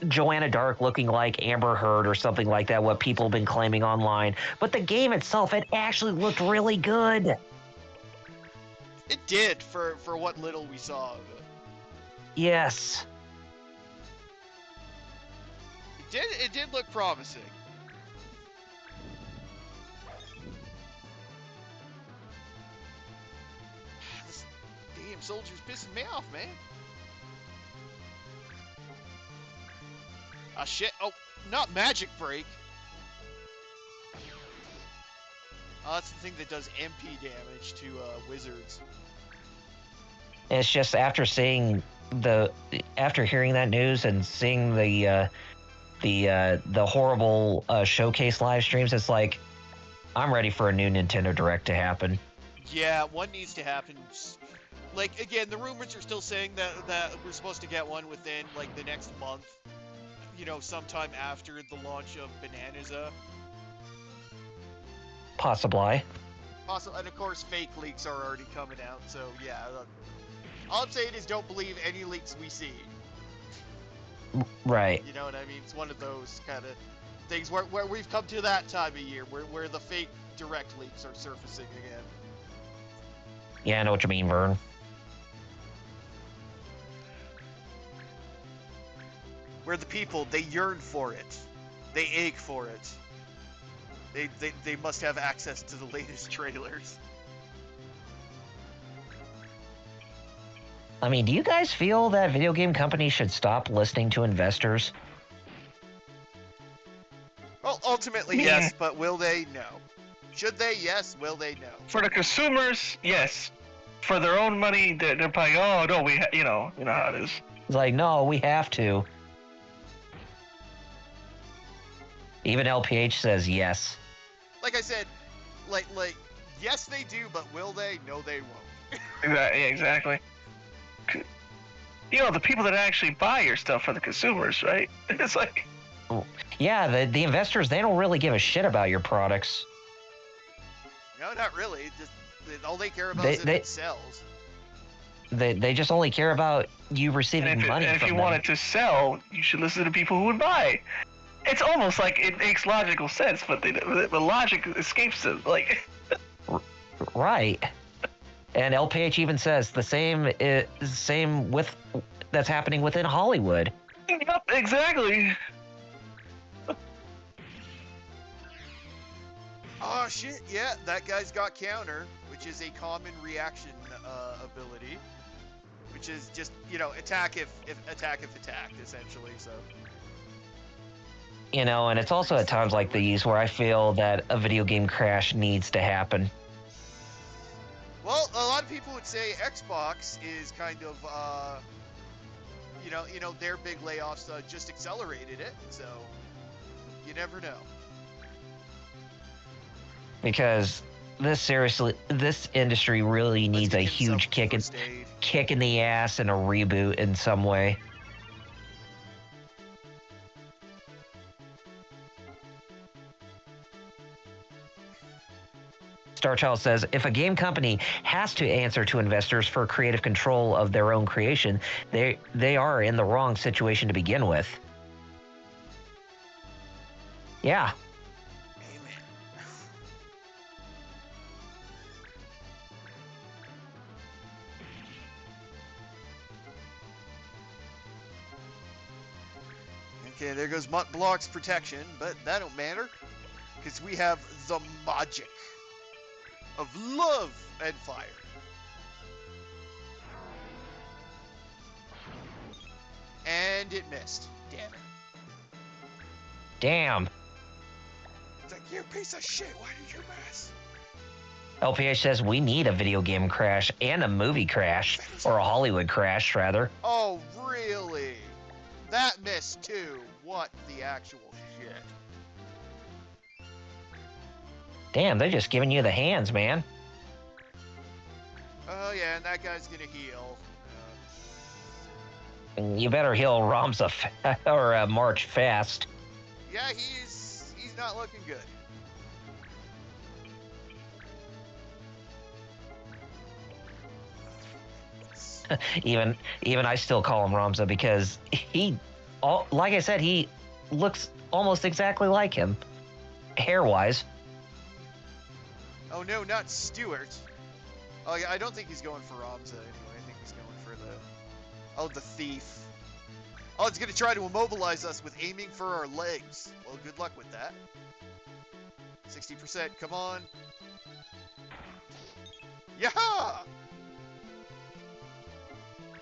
Joanna Dark looking like Amber Heard or something like that, what people have been claiming online. But the game itself, it actually looked really good. It did, for what little we saw of it. Yes. It did look promising. This damn soldier's pissing me off, man. Ah, shit. Oh, not magic break. Oh, that's the thing that does MP damage to wizards. And it's just after hearing that news and seeing the horrible showcase live streams, it's like I'm ready for a new Nintendo Direct to happen. Yeah, one needs to happen. Like, again, the rumors are still saying that we're supposed to get one within, like, the next month. Sometime after the launch of Bonanza. Possibly. And of course, fake leaks are already coming out. So yeah, all I'm saying is don't believe any leaks we see. Right. You know what I mean? It's one of those kind of things where we've come to that time of year where the fake direct leaks are surfacing again. Yeah, I know what you mean, Vern. Where the people, they yearn for it. They ache for it. They must have access to the latest trailers. I mean, do you guys feel that video game companies should stop listening to investors? Well, ultimately, Yeah. yes, but will they? No. Should they? Yes. Will they? No. For the consumers, yes. For their own money, they're probably, oh no, you know how it is. It's like, no, we have to. Even LPH says yes. Like I said, like yes, they do, but will they? No, they won't. Exactly. You know, the people that actually buy your stuff are the consumers, right? It's like, Yeah, the investors, they don't really give a shit about your products. No, not really. All they care about is if it sells. They just only care about you receiving money and if from you them. want it to sell, you should listen to people who would buy. It's almost like it makes logical sense, but the logic escapes it. Like, right. And LPH even says the same with that's happening within Hollywood. yep, exactly. Oh shit! Yeah, that guy's got counter, which is a common reaction ability, which is just attack if attacked essentially. So. You know, and it's also at times like these where I feel that a video game crash needs to happen. Well, a lot of people would say Xbox is kind of, their big layoffs just accelerated it. So you never know. Because this industry really needs a Let's get huge some kick first aid. in the ass and a reboot in some way. Starchild says, if a game company has to answer to investors for creative control of their own creation, they are in the wrong situation to begin with. Yeah. Amen. Okay, there goes Mutt Block's protection, but that don't matter, because we have the magic of love and fire. And it missed. Damn it. Damn. It's like, you piece of shit, why did you miss? LPH says we need a video game crash and a movie crash, or a Hollywood crash, rather. Oh, really? That missed too. What the actual shit? Damn, they're just giving you the hands, man. Oh yeah, and that guy's gonna heal. And you better heal Ramza or March fast. Yeah, he's not looking good. even I still call him Ramza because like I said, he looks almost exactly like him, hair-wise. Oh no, not Stewart. Oh yeah, I don't think he's going for Ramza anyway. I think he's going for the thief. Oh, it's gonna try to immobilize us with aiming for our legs. Well, good luck with that. 60%, come on. Yaha!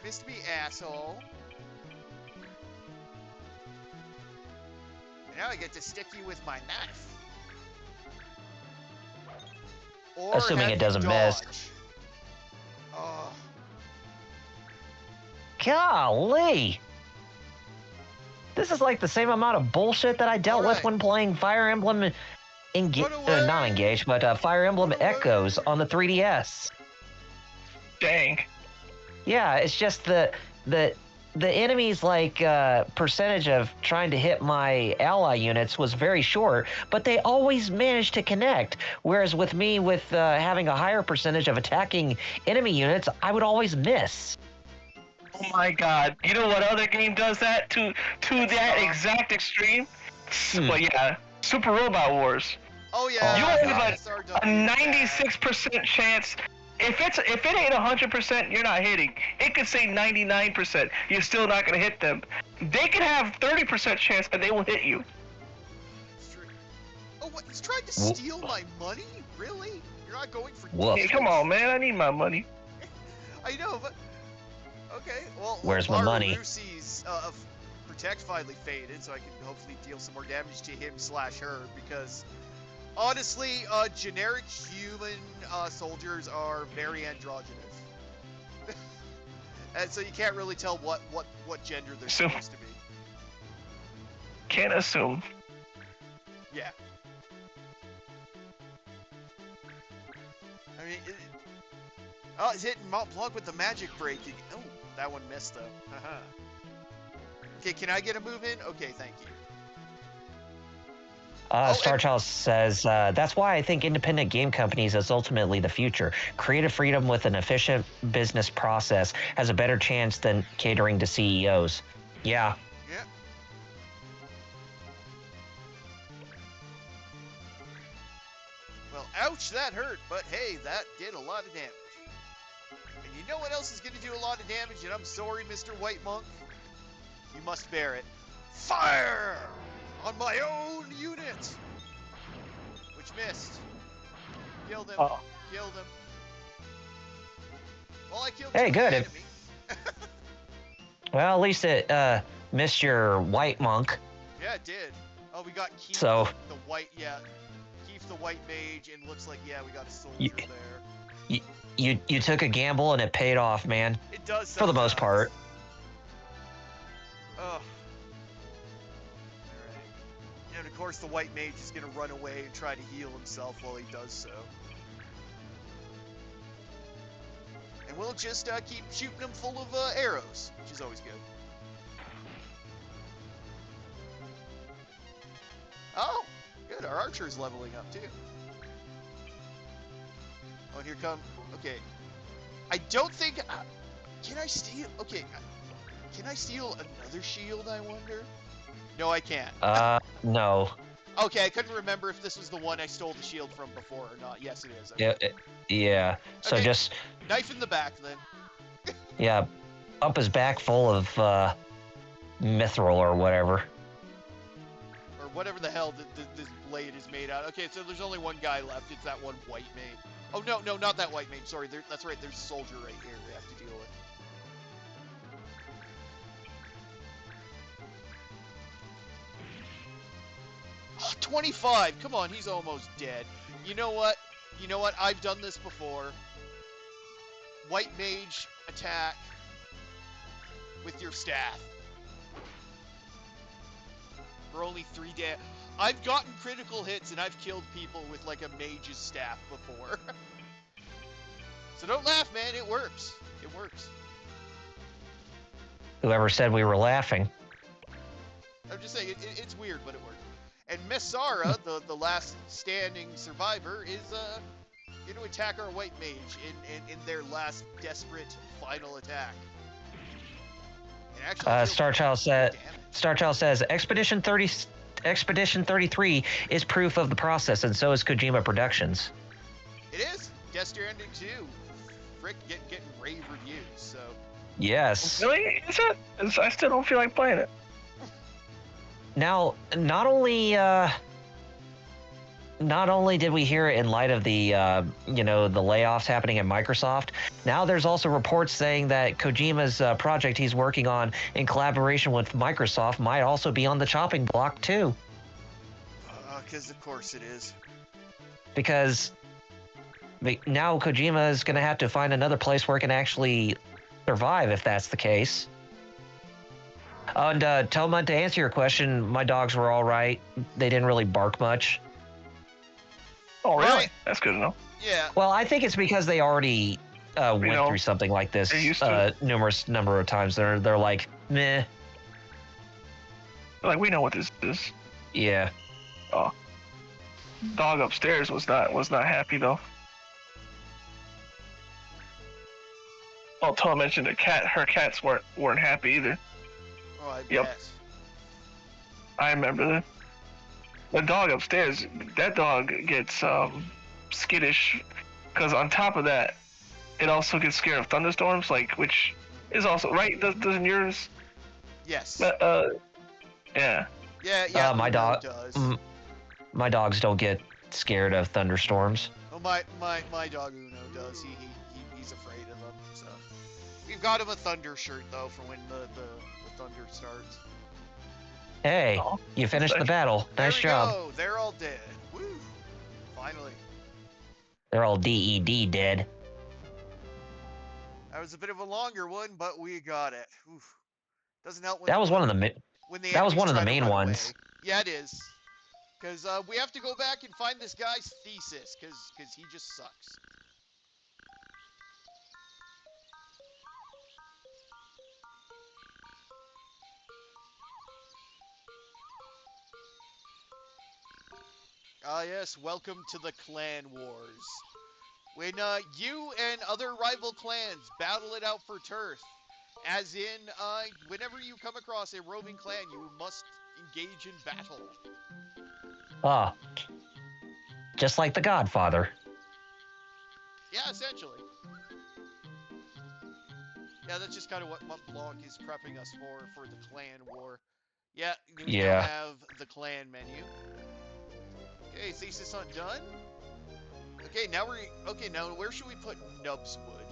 Missed me, asshole. And now I get to stick you with my knife. Or Assuming have it you doesn't miss. dodge. Oh. Golly! This is like the same amount of bullshit that I dealt with when playing Fire Emblem not Engage, but Fire Emblem Echoes on the 3DS. Dang. Yeah, it's just the the enemy's like percentage of trying to hit my ally units was very short, but they always managed to connect. Whereas with me, with having a higher percentage of attacking enemy units, I would always miss. Oh my god! You know what other game does that to that not- exact extreme? Hmm. Well, yeah, Super Robot Wars. Oh yeah, You only have SRW a is bad. 96% chance. If it ain't 100%, you're not hitting. It could say 99%. You're still not gonna hit them. They could have 30% chance and they will hit you. Oh, what? He's trying to steal my money? Really? You're not going for Woof. Hey, come on, man! I need my money. I know, but okay. Well, Where's my money? Rusi's protect finally faded, so I can hopefully deal some more damage to him/her. Because honestly, generic human soldiers are very androgynous, and so you can't really tell what gender they're So- supposed to be. Can't assume. Yeah. I mean, oh, it's hitting Mont Blanc with the magic break. Oh, that one missed though. Haha. Okay, can I get a move in? Okay, thank you. Starchild says, that's why I think independent game companies is ultimately the future. Creative freedom with an efficient business process has a better chance than catering to CEOs. Yeah. Yeah. Well, ouch, that hurt, but hey, that did a lot of damage. And you know what else is going to do a lot of damage? And I'm sorry, Mr. White Monk. You must bear it. Fire! On my own unit! Which missed. Killed him. Oh. Killed him. Well, I killed Hey, two good. enemy. Well, at least it missed your white monk. Yeah, it did. Oh, we got Keith So- the white, yeah. Keith the white mage, and looks like, yeah, we got a soldier You- there. You took a gamble and it paid off, man. It does For the most sometimes. part. Oh. Alright. And of course the white mage is gonna run away and try to heal himself while he does so. And we'll just keep shooting him full of arrows, which is always good. Oh, good. Our archer's leveling up too. Oh, and here come. Okay. I don't think. Can I steal? Okay. Can I steal another shield, I wonder? No, I can't. No. Okay, I couldn't remember if this was the one I stole the shield from before or not. Yes, it is. Yeah. Yeah. So Okay. just, Knife in the back, then. yeah, up his back full of mithril or whatever. Or whatever the hell this blade is made out. Okay, so there's only one guy left. It's that one white mage. Oh, no, not that white mage. Sorry, that's right. There's a soldier right here we have to deal with. Oh, 25. Come on, he's almost dead. You know what? I've done this before. White mage attack with your staff. For only 3 damage. I've gotten critical hits and I've killed people with like a mage's staff before. So don't laugh, man. It works. It works. Whoever said we were laughing. I'm just saying, it's weird, but it works. And Miss Sara, the last standing survivor, is going to attack our white mage in their last desperate final attack. And actually, Starchild says Expedition 33 is proof of the process, and so is Kojima Productions. it is. Death Stranding 2. Frick, getting rave reviews, so. Yes. Really? Is it? I still don't feel like playing it. Now, not only did we hear it in light of the the layoffs happening at Microsoft, now there's also reports saying that Kojima's project he's working on in collaboration with Microsoft might also be on the chopping block too. Because of course it is. Because now Kojima is going to have to find another place where it can actually survive if that's the case. And Toma, to answer your question, my dogs were all right. They didn't really bark much. Oh, really? Right. That's good to know. Yeah. Well, I think it's because they already went through something like this They used to. numerous number of times. They're like Meh. Like, we know what this is. Yeah. Oh. Dog upstairs was not happy though. Oh, Tom mentioned her cats weren't happy either. Oh, I Yep. bet. I remember that. The dog upstairs, that dog gets skittish, because on top of that, it also gets scared of thunderstorms, like, which is also right. Doesn't yours? Yes. Yeah. Yeah. My Uno dog. does. My dogs don't get scared of thunderstorms. Oh, my dog Uno does. He's afraid of them. So we've got him a thunder shirt though for when the thunder starts. Hey, Oh, you finished the nice. battle. There Nice we job. go. They're all dead. Woo! Finally. They're all DED dead. That was a bit of a longer one, but we got it. Oof. Doesn't help when That was one of the when the that was enemies one of the try to main run ones. away. Yeah, it is. Because we have to go back and find this guy's thesis, because he just sucks. Ah, yes, welcome to the Clan Wars. When you and other rival clans battle it out for turf, as in, whenever you come across a roving clan, you must engage in battle. Ah, just like The Godfather. Yeah, essentially. Yeah, that's just kind of what Blanc is prepping us for the clan war. Yeah, we now Yeah. have the clan menu. Okay, thesis undone. Okay, now now where should we put Nubswood?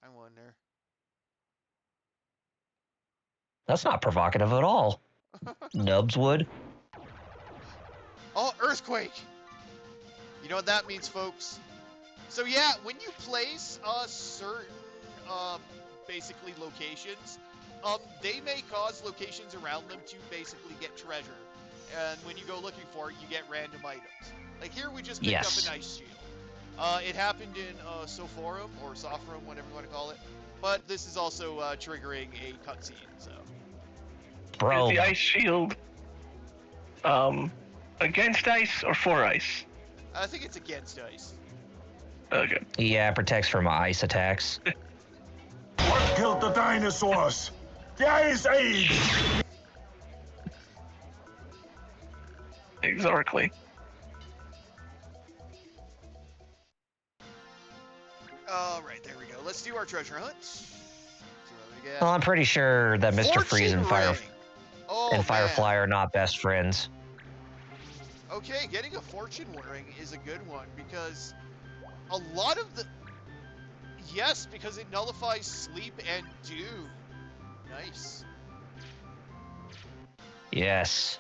I wonder. That's not provocative at all. Nubswood. Oh, earthquake! You know what that means, folks? So yeah, when you place certain basically locations, they may cause locations around them to basically get treasure. And when you go looking for it, you get random items. Like here, we just picked Yes. up an ice shield. It happened in Sophorum, or Sophorum, whatever you want to call it. But this is also triggering a cutscene, so. Bro. Is the ice shield against ice or for ice? I think it's against ice. Okay. Yeah, it protects from ice attacks. What killed the dinosaurs? The Ice Age! Exactly. Alright, there we go. Let's do our treasure hunt. See what we get. Well, I'm pretty sure that Mr. Freeze and Fortune ring! Oh, man. Firefly are not best friends. Okay, getting a fortune ring is a good one because a lot of the... Yes, because it nullifies sleep and doom. Nice. Yes.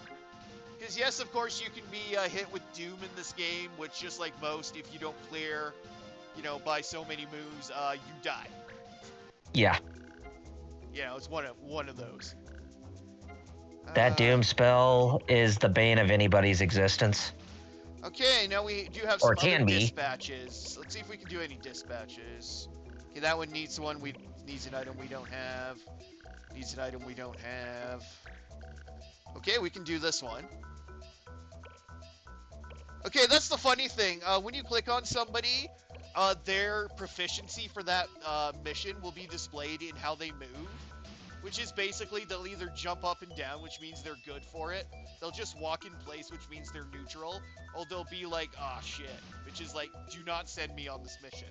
Because yes, of course, you can be hit with doom in this game, which just like most, if you don't clear, by so many moves, you die. Yeah. It's one of those. That doom spell is the bane of anybody's existence. Okay, now we do have Or some other can be. dispatches. Let's see if we can do any dispatches. Okay, that one needs needs an item we don't have. Needs an item we don't have. Okay, we can do this one. Okay, that's the funny thing. When you click on somebody, their proficiency for that mission will be displayed in how they move. Which is basically they'll either jump up and down, which means they're good for it. They'll just walk in place, which means they're neutral. Or they'll be like, ah, shit. Which is like, do not send me on this mission.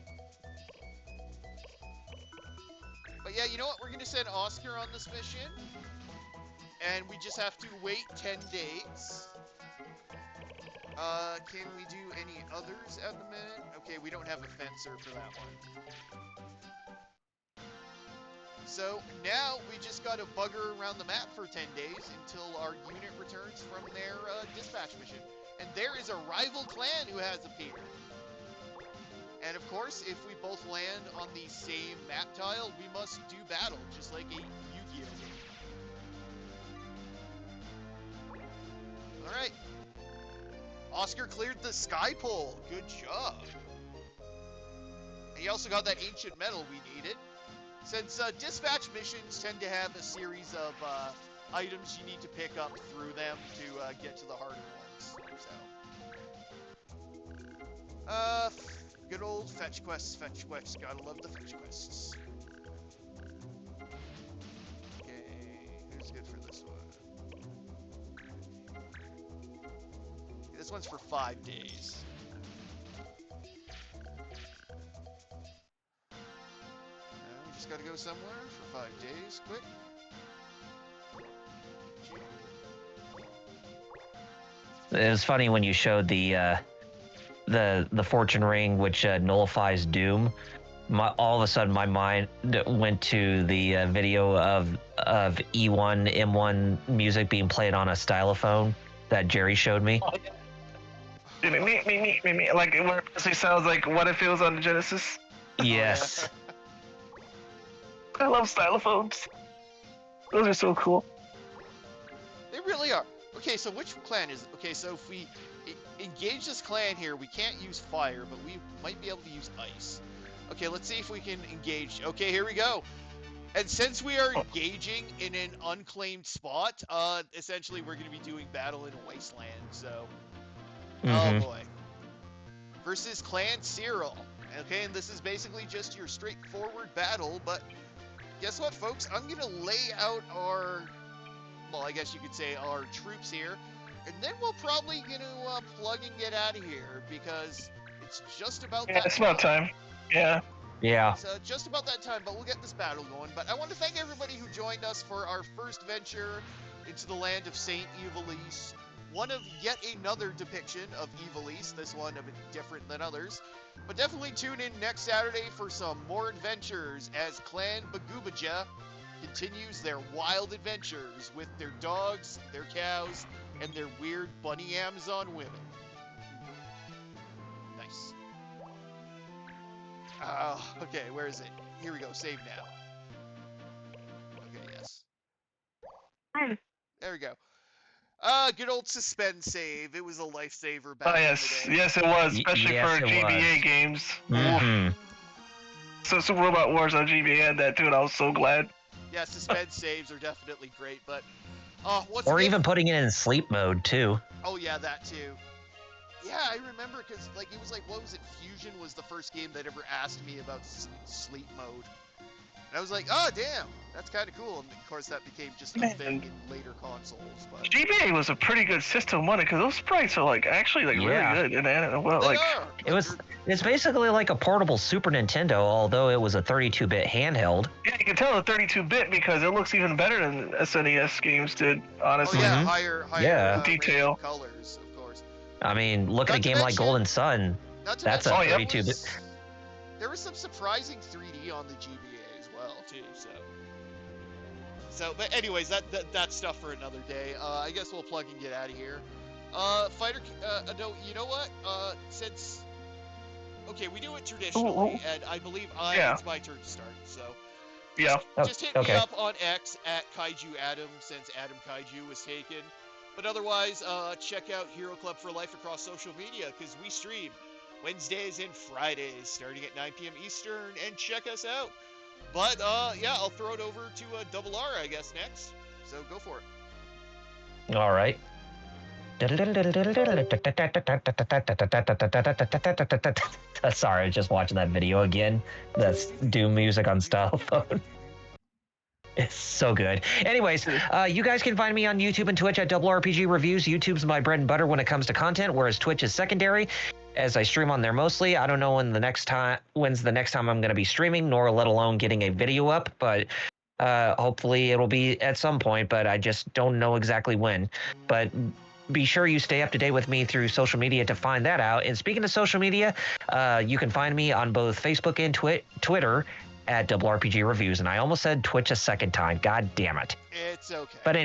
But yeah, you know what? We're going to send Oscar on this mission. And we just have to wait 10 days. Can we do any others at the minute? Okay, we don't have a fencer for that one. So now we just got to bugger around the map for 10 days until our unit returns from their dispatch mission. And there is a rival clan who has appeared. And of course, if we both land on the same map tile, we must do battle, just like a Yu-Gi-Oh game. Alright. Oscar cleared the sky pole. Good job. And he also got that ancient metal we needed. Since dispatch missions tend to have a series of items you need to pick up through them to get to the harder ones. So, good old fetch quests, fetch quests. Gotta love the fetch quests. Okay, who's good for this one? This one's for 5 days. We just gotta go somewhere for 5 days, quick. It was funny when you showed the fortune ring, which nullifies Doom. All of a sudden, my mind went to the video of E1 M1 music being played on a stylophone that Jerry showed me. Me. Like it basically sounds like what it feels on the Genesis. Yes. I love stylophones. Those are so cool. They really are. Okay, so which clan is it? Okay, so if we engage this clan here, we can't use fire, but we might be able to use ice. Okay, let's see if we can engage. Okay, here we go. And since we are engaging in an unclaimed spot, essentially we're going to be doing battle in a wasteland, so... Oh boy. Versus Clan Cyril. Okay, and this is basically just your straightforward battle, but guess what, folks? I'm going to lay out our... Well, I guess you could say our troops here, and then we'll probably going to plug and get out of here, because it's just about that time. It's about time. Yeah. Yeah. It's just about that time, but we'll get this battle going. But I want to thank everybody who joined us for our first venture into the land of Saint Evilise. One of yet another depiction of Evilise, this one a bit different than others. But definitely tune in next Saturday for some more adventures as Clan Bagubaja continues their wild adventures with their dogs, their cows, and their weird bunny Amazon women. Nice. Okay, where is it? Here we go, save now. Okay, yes. There we go. Good old suspend save. It was a lifesaver back in the day. Yes, it was, especially Yes, for it GBA was. games. Mhm. So some Robot Wars on GBA had that too, and I was so glad. Yeah, suspend saves are definitely great, but Or even putting it in sleep mode too. Oh yeah, that too. Yeah, I remember because like it was like what was it? Fusion was the first game that ever asked me about sleep mode, and I was like, oh damn, that's kind of cool. And of course that became just a thing in later consoles. But GBA was a pretty good system, wasn't it? Because those sprites are like actually like Yeah. really good, and well, they like are. It's basically like a portable Super Nintendo, although it was a 32-bit handheld. yeah, you can tell the 32-bit because it looks even better than SNES games did. Oh Honestly. yeah, Mhm. higher Yeah. range of Detail. colors, of course. I mean, look at Not a to game like mention- Golden Sun. Not to That's a mention, 32-bit. there was some surprising 3D on the GBA as well too. So, but anyways, that's stuff for another day. I guess we'll plug and get out of here. Fighter, no, you know what? Since, okay, we do it traditionally, and I believe it's my turn to start. So, Yeah. just hit me up on X at Kaiju Adam since Adam Kaiju was taken. But otherwise, check out Hero Club for Life across social media because we stream Wednesdays and Fridays starting at 9 p.m. Eastern, and check us out. But yeah, I'll throw it over to Double R, I guess, next. So go for it. All right. Sorry, I was just watching that video again. That's Doom music on stylophone. It's so good. Anyways, you guys can find me on YouTube and Twitch at Double RPG Reviews. YouTube's my bread and butter when it comes to content, whereas Twitch is secondary, as I stream on there mostly. I don't know when's the next time I'm going to be streaming, nor let alone getting a video up, but hopefully it'll be at some point, but I just don't know exactly when. But be sure you stay up to date with me through social media to find that out. And speaking of social media, you can find me on both Facebook and Twitter at Double RPG Reviews, and I almost said Twitch a second time. God damn it. It's okay. But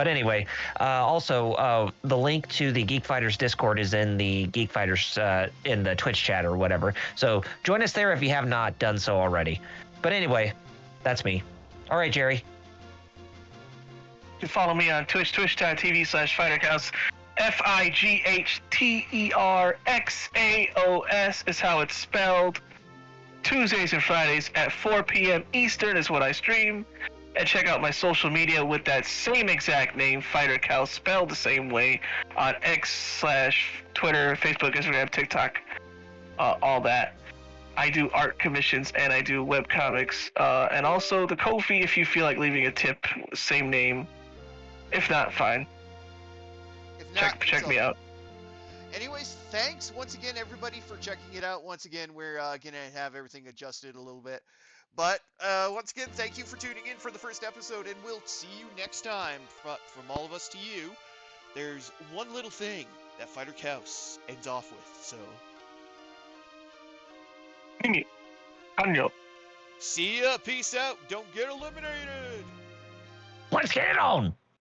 anyway, also the link to the Geek Fighters Discord is in the Geek Fighters in the Twitch chat or whatever. So join us there if you have not done so already. But anyway, that's me. All right, Jerry. You can follow me on Twitch, twitch.tv/fightercaos. FIGHTERXAOS is how it's spelled. Tuesdays and Fridays at 4 p.m. Eastern is what I stream. And check out my social media with that same exact name, Fighter Cow, spelled the same way, on X/Twitter, Facebook, Instagram, TikTok, all that. I do art commissions and I do webcomics, and also the Ko-fi if you feel like leaving a tip, same name. If not, fine. If not, Check me out. Anyways, thanks once again, everybody, for checking it out. Once again, we're going to have everything adjusted a little bit. But once again, thank you for tuning in for the first episode, and we'll see you next time. From all of us to you, there's one little thing that Fighter Cows ends off with, so... Anyo. See ya, peace out, don't get eliminated! Let's get it on!